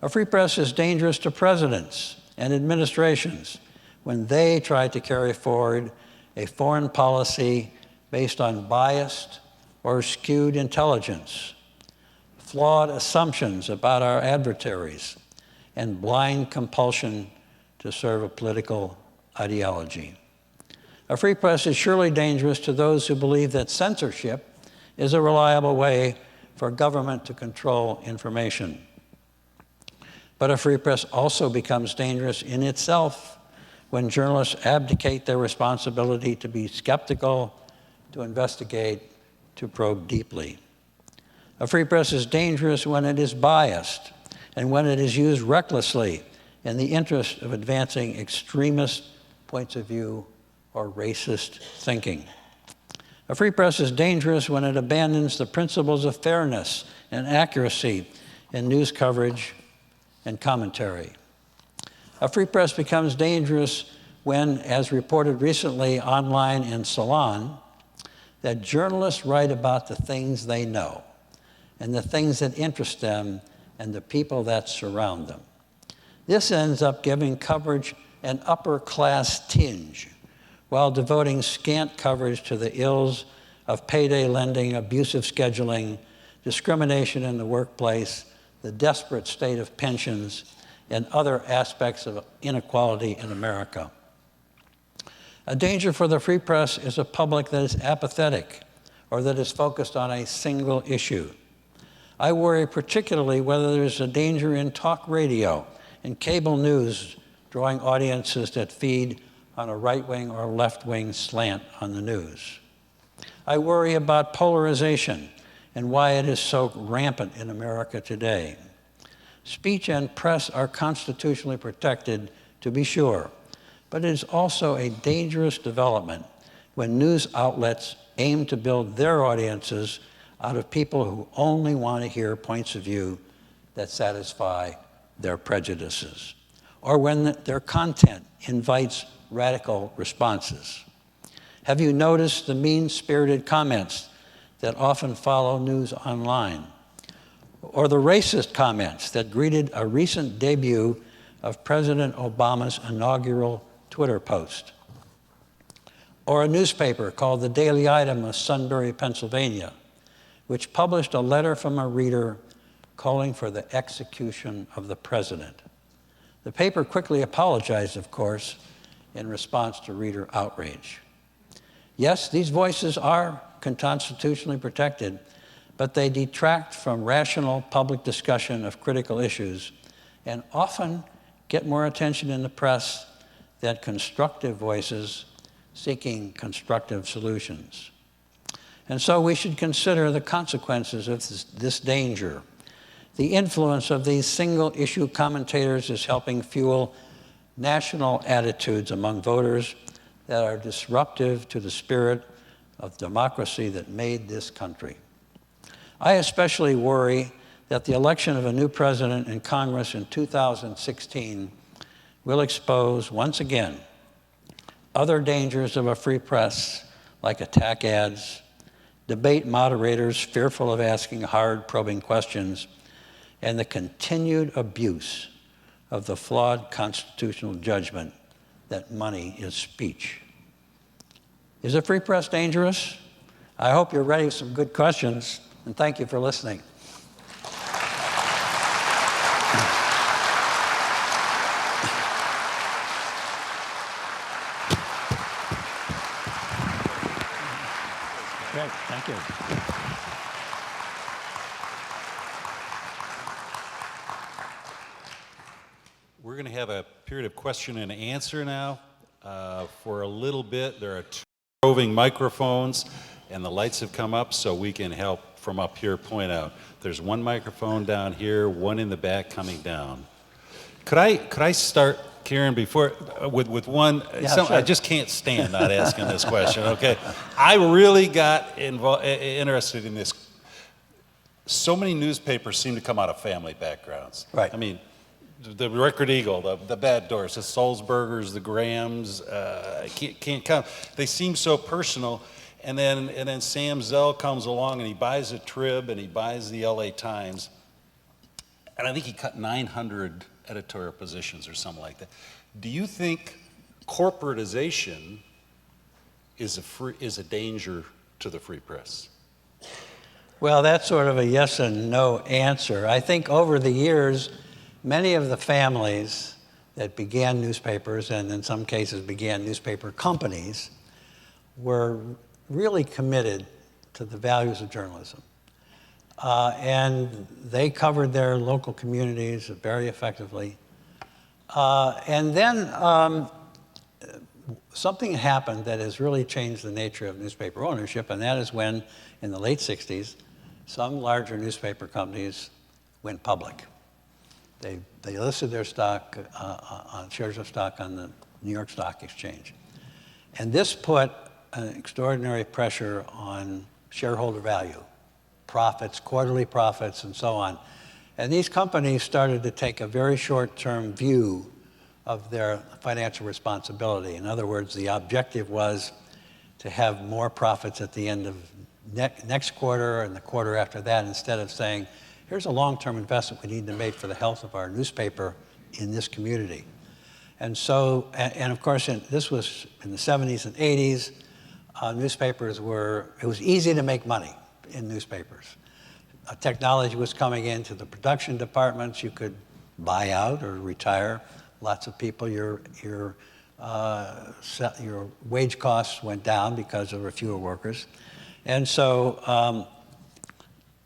A free press is dangerous to presidents and administrations when they try to carry forward a foreign policy based on biased or skewed intelligence, flawed assumptions about our adversaries, and blind compulsion to serve a political ideology. A free press is surely dangerous to those who believe that censorship is a reliable way for government to control information. But a free press also becomes dangerous in itself when journalists abdicate their responsibility to be skeptical, to investigate, to probe deeply. A free press is dangerous when it is biased and when it is used recklessly in the interest of advancing extremist points of view or racist thinking. A free press is dangerous when it abandons the principles of fairness and accuracy in news coverage and commentary. A free press becomes dangerous when, as reported recently online in Salon, that journalists write about the things they know and the things that interest them and the people that surround them. This ends up giving coverage an upper-class tinge, while devoting scant coverage to the ills of payday lending, abusive scheduling, discrimination in the workplace, the desperate state of pensions, and other aspects of inequality in America. A danger for the free press is a public that is apathetic or that is focused on a single issue. I worry particularly whether there's a danger in talk radio and cable news drawing audiences that feed on a right-wing or left-wing slant on the news. I worry about polarization and why it is so rampant in America today. Speech and press are constitutionally protected, to be sure, but it is also a dangerous development when news outlets aim to build their audiences out of people who only want to hear points of view that satisfy their prejudices, or when their content invites radical responses. Have you noticed the mean-spirited comments that often follow news online? Or the racist comments that greeted a recent debut of President Obama's inaugural Twitter post? Or a newspaper called the Daily Item of Sunbury, Pennsylvania, which published a letter from a reader calling for the execution of the president. The paper quickly apologized, of course, in response to reader outrage. Yes, these voices are constitutionally protected, but they detract from rational public discussion of critical issues and often get more attention in the press than constructive voices seeking constructive solutions. And so we should consider the consequences of this danger. The influence of these single-issue commentators is helping fuel national attitudes among voters that are disruptive to the spirit of democracy that made this country. I especially worry that the election of a new president and Congress in 2016 will expose, once again, other dangers of a free press, like attack ads, debate moderators fearful of asking hard, probing questions, and the continued abuse of the flawed constitutional judgment that money is speech. Is a free press dangerous? I hope you're ready for some good questions, and thank you for listening. Great, thank you. We're going to have a period of question and answer now for a little bit. There are two roving microphones, and the lights have come up so we can help from up here point out. There's one microphone down here, one in the back coming down. Could I start, Karen, before with one? Yeah, I sure. just can't stand not asking this question. Okay, I really got interested in this. So many newspapers seem to come out of family backgrounds. Right. I mean, the Record Eagle, the Bad Doors, the Sulzbergers, the Grahams, can't count. They seem so personal. And then Sam Zell comes along and he buys a Trib and he buys the LA Times. And I think he cut 900 editorial positions or something like that. Do you think corporatization is a danger to the free press? Well, that's sort of a yes and no answer. I think over the years, many of the families that began newspapers, and in some cases began newspaper companies, were really committed to the values of journalism. And they covered their local communities very effectively. And then something happened that has really changed the nature of newspaper ownership, and that is when, in the late 60s, some larger newspaper companies went public. They listed their stock, on shares of stock on the New York Stock Exchange. And this put an extraordinary pressure on shareholder value, profits, quarterly profits, and so on. And these companies started to take a very short-term view of their financial responsibility. In other words, the objective was to have more profits at the end of next quarter and the quarter after that, instead of saying, here's a long-term investment we need to make for the health of our newspaper in this community. And so, and of course, this was in the 70s and 80s, it was easy to make money in newspapers. Technology was coming into the production departments. You could buy out or retire lots of people. Your wage costs went down because there were fewer workers. And so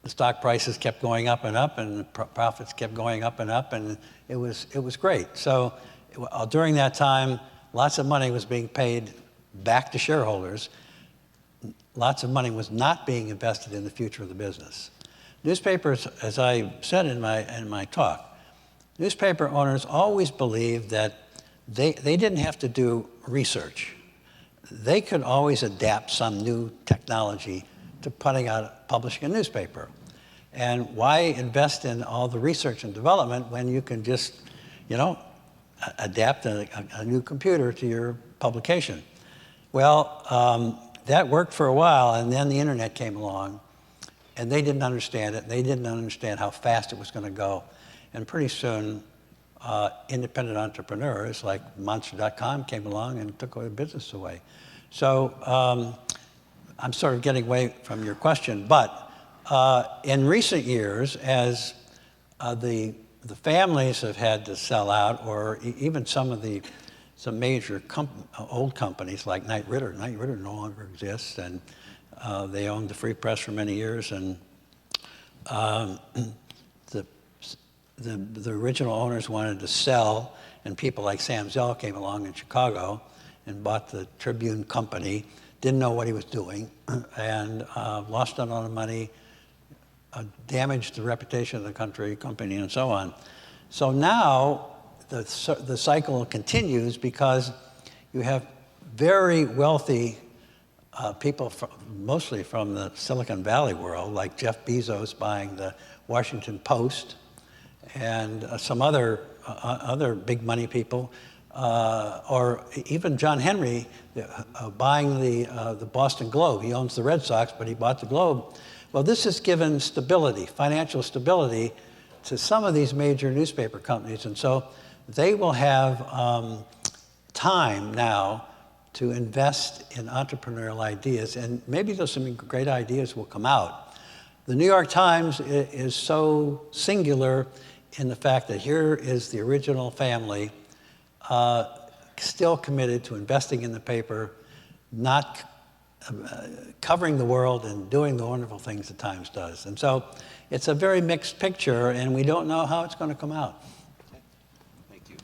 the stock prices kept going up and up, and the profits kept going up and up, and it was great. So during that time, lots of money was being paid back to shareholders. Lots of money was not being invested in the future of the business. Newspapers, as I said in my talk, newspaper owners always believed that they didn't have to do research. They could always adapt some new technology to publishing a newspaper. And why invest in all the research and development when you can just, adapt a new computer to your publication? Well, that worked for a while, and then the internet came along, and they didn't understand it. They didn't understand how fast it was going to go. And pretty soon, independent entrepreneurs like Monster.com came along and took the business away. So I'm sort of getting away from your question, but in recent years, as the families have had to sell out, or even some major old companies like Knight Ridder. Knight Ridder no longer exists, and they owned the Free Press for many years, and the original owners wanted to sell, and people like Sam Zell came along in Chicago and bought the Tribune Company, didn't know what he was doing, and lost a lot of money, damaged the reputation of the company, and so on. So now the cycle continues because you have very wealthy people, mostly from the Silicon Valley world, like Jeff Bezos buying the Washington Post, and some other big money people, or even John Henry buying the Boston Globe. He owns the Red Sox, but he bought the Globe. Well, this has given stability, financial stability, to some of these major newspaper companies, and so they will have time now to invest in entrepreneurial ideas, and maybe there's some great ideas will come out. The New York Times is so singular in the fact that here is the original family still committed to investing in the paper, not covering the world and doing the wonderful things the Times does. And so it's a very mixed picture, and we don't know how it's going to come out. Thank you.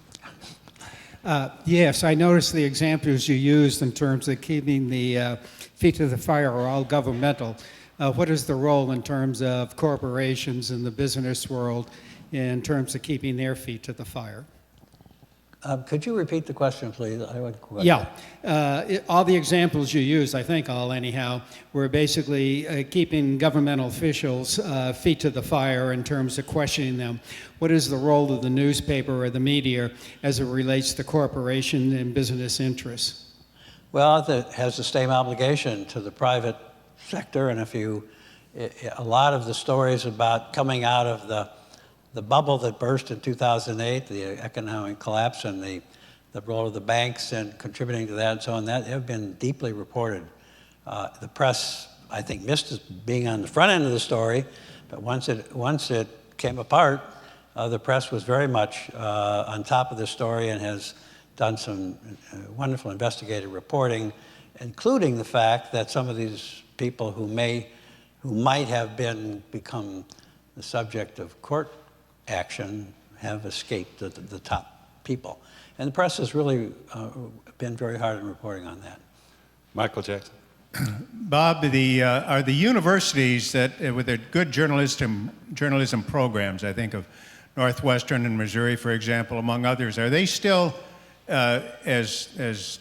Yes, I noticed the examples you used in terms of keeping the feet to the fire are all governmental. What is the role in terms of corporations in the business world in terms of keeping their feet to the fire? Could you repeat the question, please? Yeah. All the examples you used, I think all anyhow, were basically keeping governmental officials' feet to the fire in terms of questioning them. What is the role of the newspaper or the media as it relates to corporation and business interests? Well, it has the same obligation to the private sector, and a lot of the stories about coming out of the bubble that burst in 2008, the economic collapse, and the role of the banks and contributing to that and so on, that have been deeply reported. The press, I think, missed being on the front end of the story, but once it came apart, the press was very much on top of the story and has done some wonderful investigative reporting, including the fact that some of these people who might have become the subject of court action have escaped the top people. And the press has really been very hard in reporting on that. Michael Jackson. Bob, are the universities that, with their good journalism programs, I think of Northwestern and Missouri, for example, among others, are they still as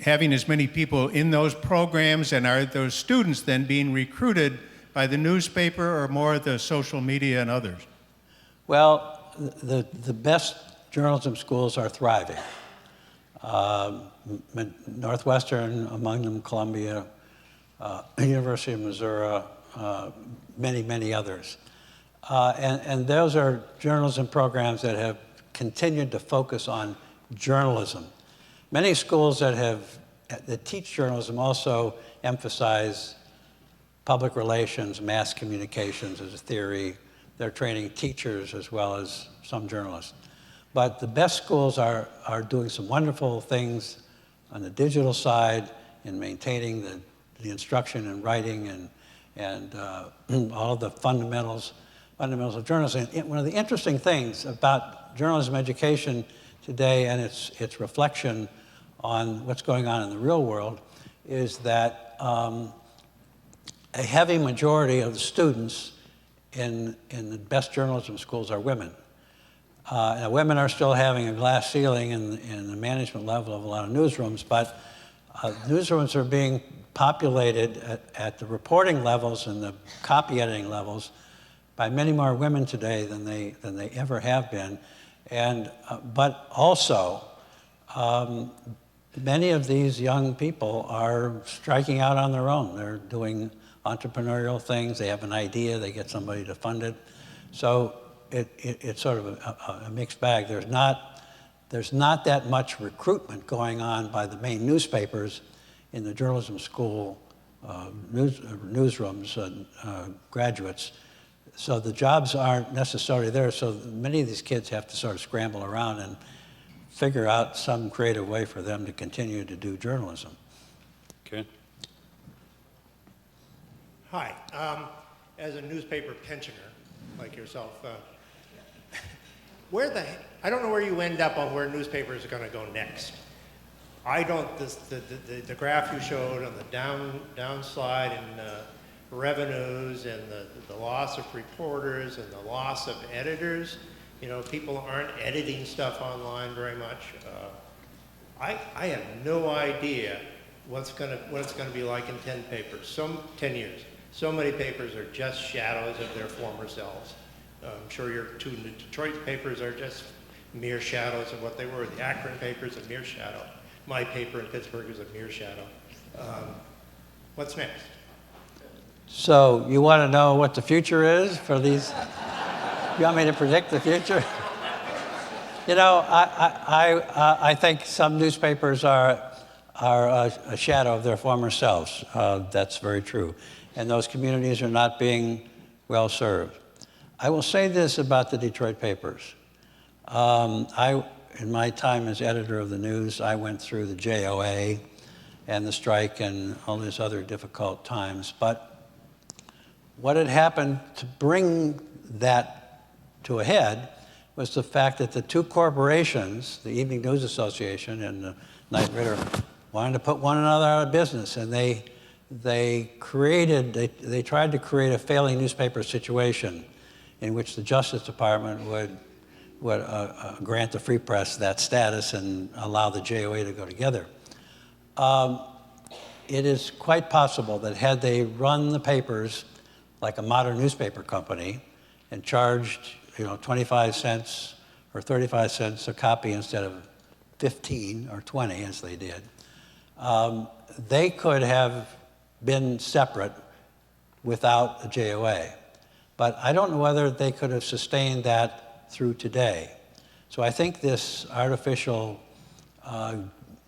having as many people in those programs, and are those students then being recruited by the newspaper or more the social media and others? Well, the best journalism schools are thriving. Northwestern, among them Columbia, University of Missouri, many, many others. And those are journalism programs that have continued to focus on journalism. Many schools that teach journalism also emphasize public relations, mass communications as a theory. They're training teachers as well as some journalists. But the best schools are doing some wonderful things on the digital side in maintaining the instruction in writing and all of the fundamentals of journalism. One of the interesting things about journalism education today and its reflection on what's going on in the real world is that a heavy majority of the students in the best journalism schools are women. Now, women are still having a glass ceiling in the management level of a lot of newsrooms, but newsrooms are being populated at the reporting levels and the copy editing levels by many more women today than they ever have been. But also, many of these young people are striking out on their own. They're doing entrepreneurial things. They have an idea. They get somebody to fund it. So it's sort of a mixed bag. There's not that much recruitment going on by the main newspapers in the journalism school newsrooms, graduates. So the jobs aren't necessarily there. So many of these kids have to sort of scramble around and figure out some creative way for them to continue to do journalism. Okay. Hi. As a newspaper pensioner like yourself, I don't know where you end up on where newspapers are going to go next. I don't. The graph you showed on the downslide in revenues and the loss of reporters and the loss of editors. You know, people aren't editing stuff online very much. I have no idea what it's going to be like in 10 years. So many papers are just shadows of their former selves. I'm sure your two Detroit papers are just mere shadows of what they were. The Akron paper is a mere shadow. My paper in Pittsburgh is a mere shadow. What's next? So you want to know what the future is for these? You want me to predict the future? You know, I think some newspapers are a shadow of their former selves. That's very true. And those communities are not being well served. I will say this about the Detroit papers. In my time as editor of the news, I went through the JOA and the strike and all these other difficult times. But what had happened to bring that to a head was the fact that the two corporations, the Evening News Association and the Knight Ridder, wanted to put one another out of business. And they they tried to create a failing newspaper situation in which the Justice Department would grant the Free Press that status and allow the JOA to go together. It is quite possible that had they run the papers like a modern newspaper company and charged 25 cents or 35 cents a copy instead of 15 or 20 as they did, they could have been separate without the JOA. But I don't know whether they could have sustained that through today. So I think this artificial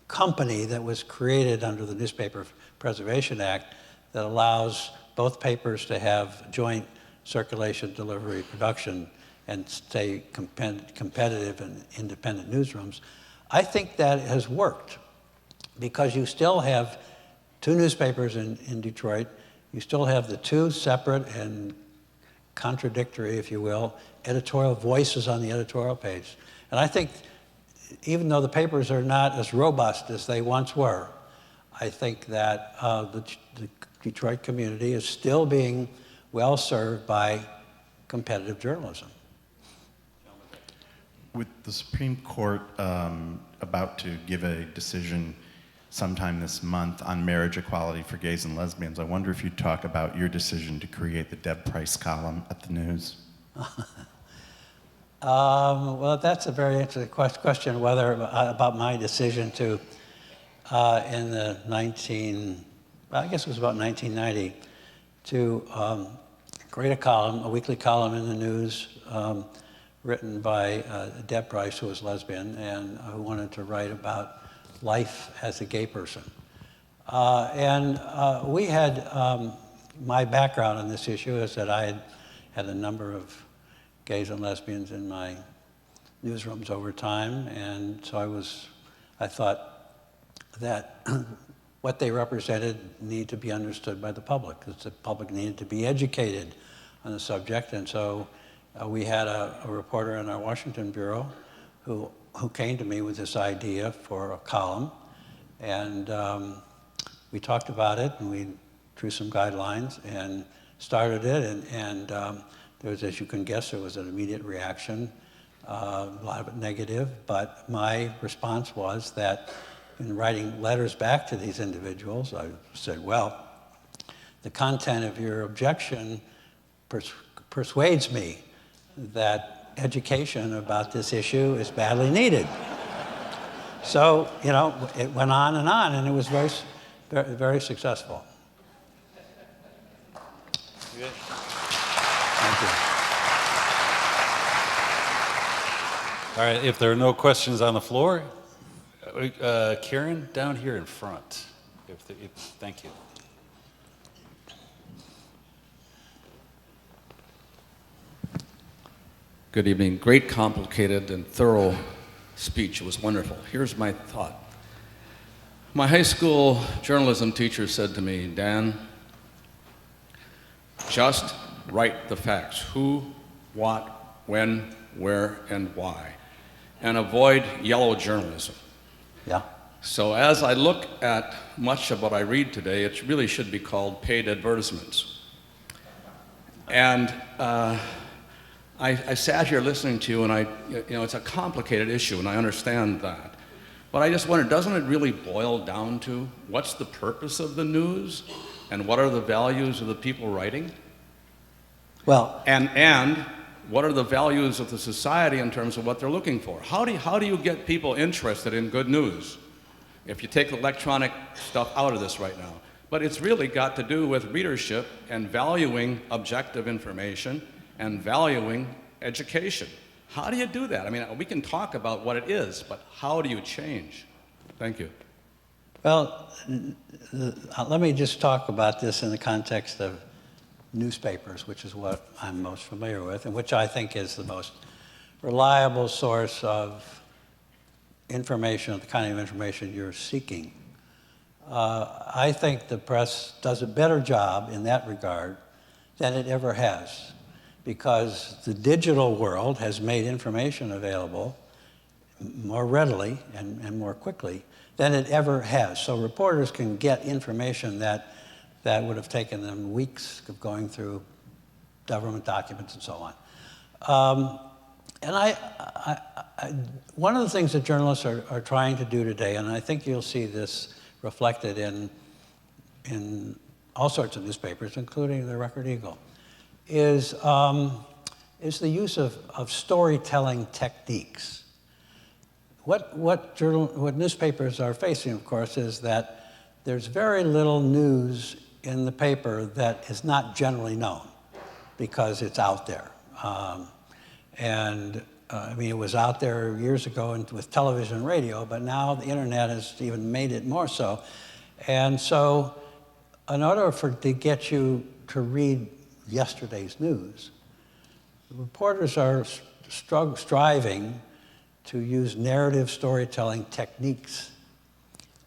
company that was created under the Newspaper Preservation Act that allows both papers to have joint circulation, delivery, production, and stay competitive in independent newsrooms, I think that has worked because you still have two newspapers in Detroit. You still have the two separate and contradictory, if you will, editorial voices on the editorial page. And I think even though the papers are not as robust as they once were, I think that the Detroit community is still being well served by competitive journalism. With the Supreme Court about to give a decision sometime this month on marriage equality for gays and lesbians, I wonder if you'd talk about your decision to create the Deb Price column at the News. Well, that's a very interesting question, about my decision to, in the I guess it was about 1990, to create a column, a weekly column in the News, written by Deb Price, who was lesbian, and who wanted to write about life as a gay person. We had, my background on this issue is that I had a number of gays and lesbians in my newsrooms over time, and so I thought that what they represented needed to be understood by the public, because the public needed to be educated on the subject, and so we had a reporter in our Washington bureau who came to me with this idea for a column, and we talked about it, and we drew some guidelines and started it, and there was, as you can guess, there was an immediate reaction, a lot of it negative, but my response was that in writing letters back to these individuals, I said, well, the content of your objection persuades me that education about this issue is badly needed. So, it went on, and it was very, very, very successful. Good. Thank you. All right, if there are no questions on the floor, Karen, down here in front. Thank you. Good evening. Great, complicated, and thorough speech. It was wonderful. Here's my thought. My high school journalism teacher said to me, Dan, just write the facts. Who, what, when, where, and why. And avoid yellow journalism. Yeah. So as I look at much of what I read today, it really should be called paid advertisements. And I sat here listening to you, and it's a complicated issue, and I understand that. But I just wonder, doesn't it really boil down to what's the purpose of the news, and what are the values of the people writing? Well, and what are the values of the society in terms of what they're looking for? How do you get people interested in good news if you take electronic stuff out of this right now? But it's really got to do with readership and valuing objective information and valuing education. How do you do that? I mean, we can talk about what it is, but how do you change? Thank you. well, let me just talk about this in the context of newspapers, which is what I'm most familiar with, and which I think is the most reliable source of information, the kind of information you're seeking. I think the press does a better job in that regard than it ever has, because the digital world has made information available more readily and more quickly than it ever has. So reporters can get information that that would have taken them weeks of going through government documents and so on. And one of the things that journalists are trying to do today, and I think you'll see this reflected in all sorts of newspapers, including the Record Eagle, is the use of storytelling techniques. What newspapers are facing, of course, is that there's very little news in the paper that is not generally known because it's out there. I mean, it was out there years ago with television and radio, but now the internet has even made it more so. And so in order to get you to read yesterday's news, reporters are striving to use narrative storytelling techniques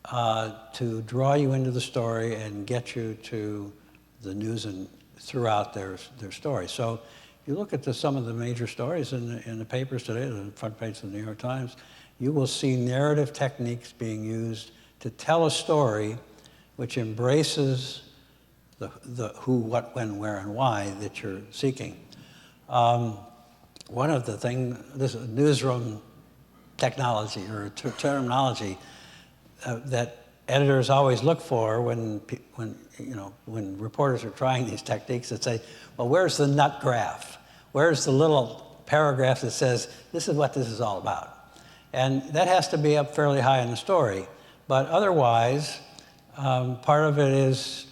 to draw you into the story and get you to the news and throughout their story. So if you look at some of the major stories in the papers today, the front page of the New York Times, you will see narrative techniques being used to tell a story which embraces the who, what, when, where, and why that you're seeking. One of the things, this newsroom technology or terminology that editors always look for when reporters are trying these techniques, that say, well, where's the nut graph? Where's the little paragraph that says, this is what this is all about? And that has to be up fairly high in the story. But otherwise, part of it is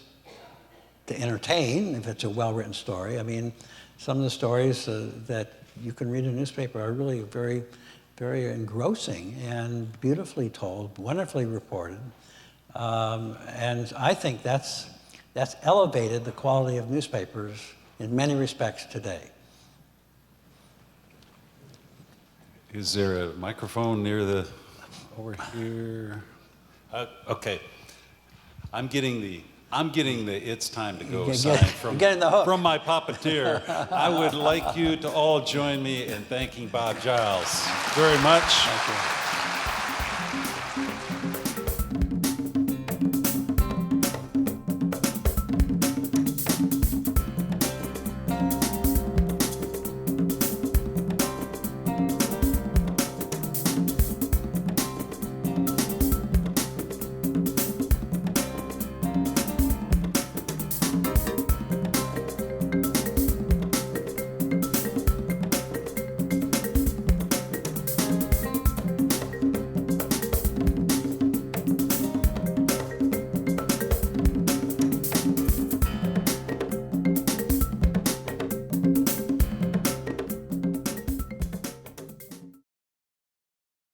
to entertain, if it's a well-written story. I mean, some of the stories that you can read in a newspaper are really very, very engrossing and beautifully told, wonderfully reported. And I think that's elevated the quality of newspapers in many respects today. Is there a microphone near over here? Okay. I'm getting the it's time to go sign from my puppeteer. I would like you to all join me in thanking Bob Giles very much. Thank you.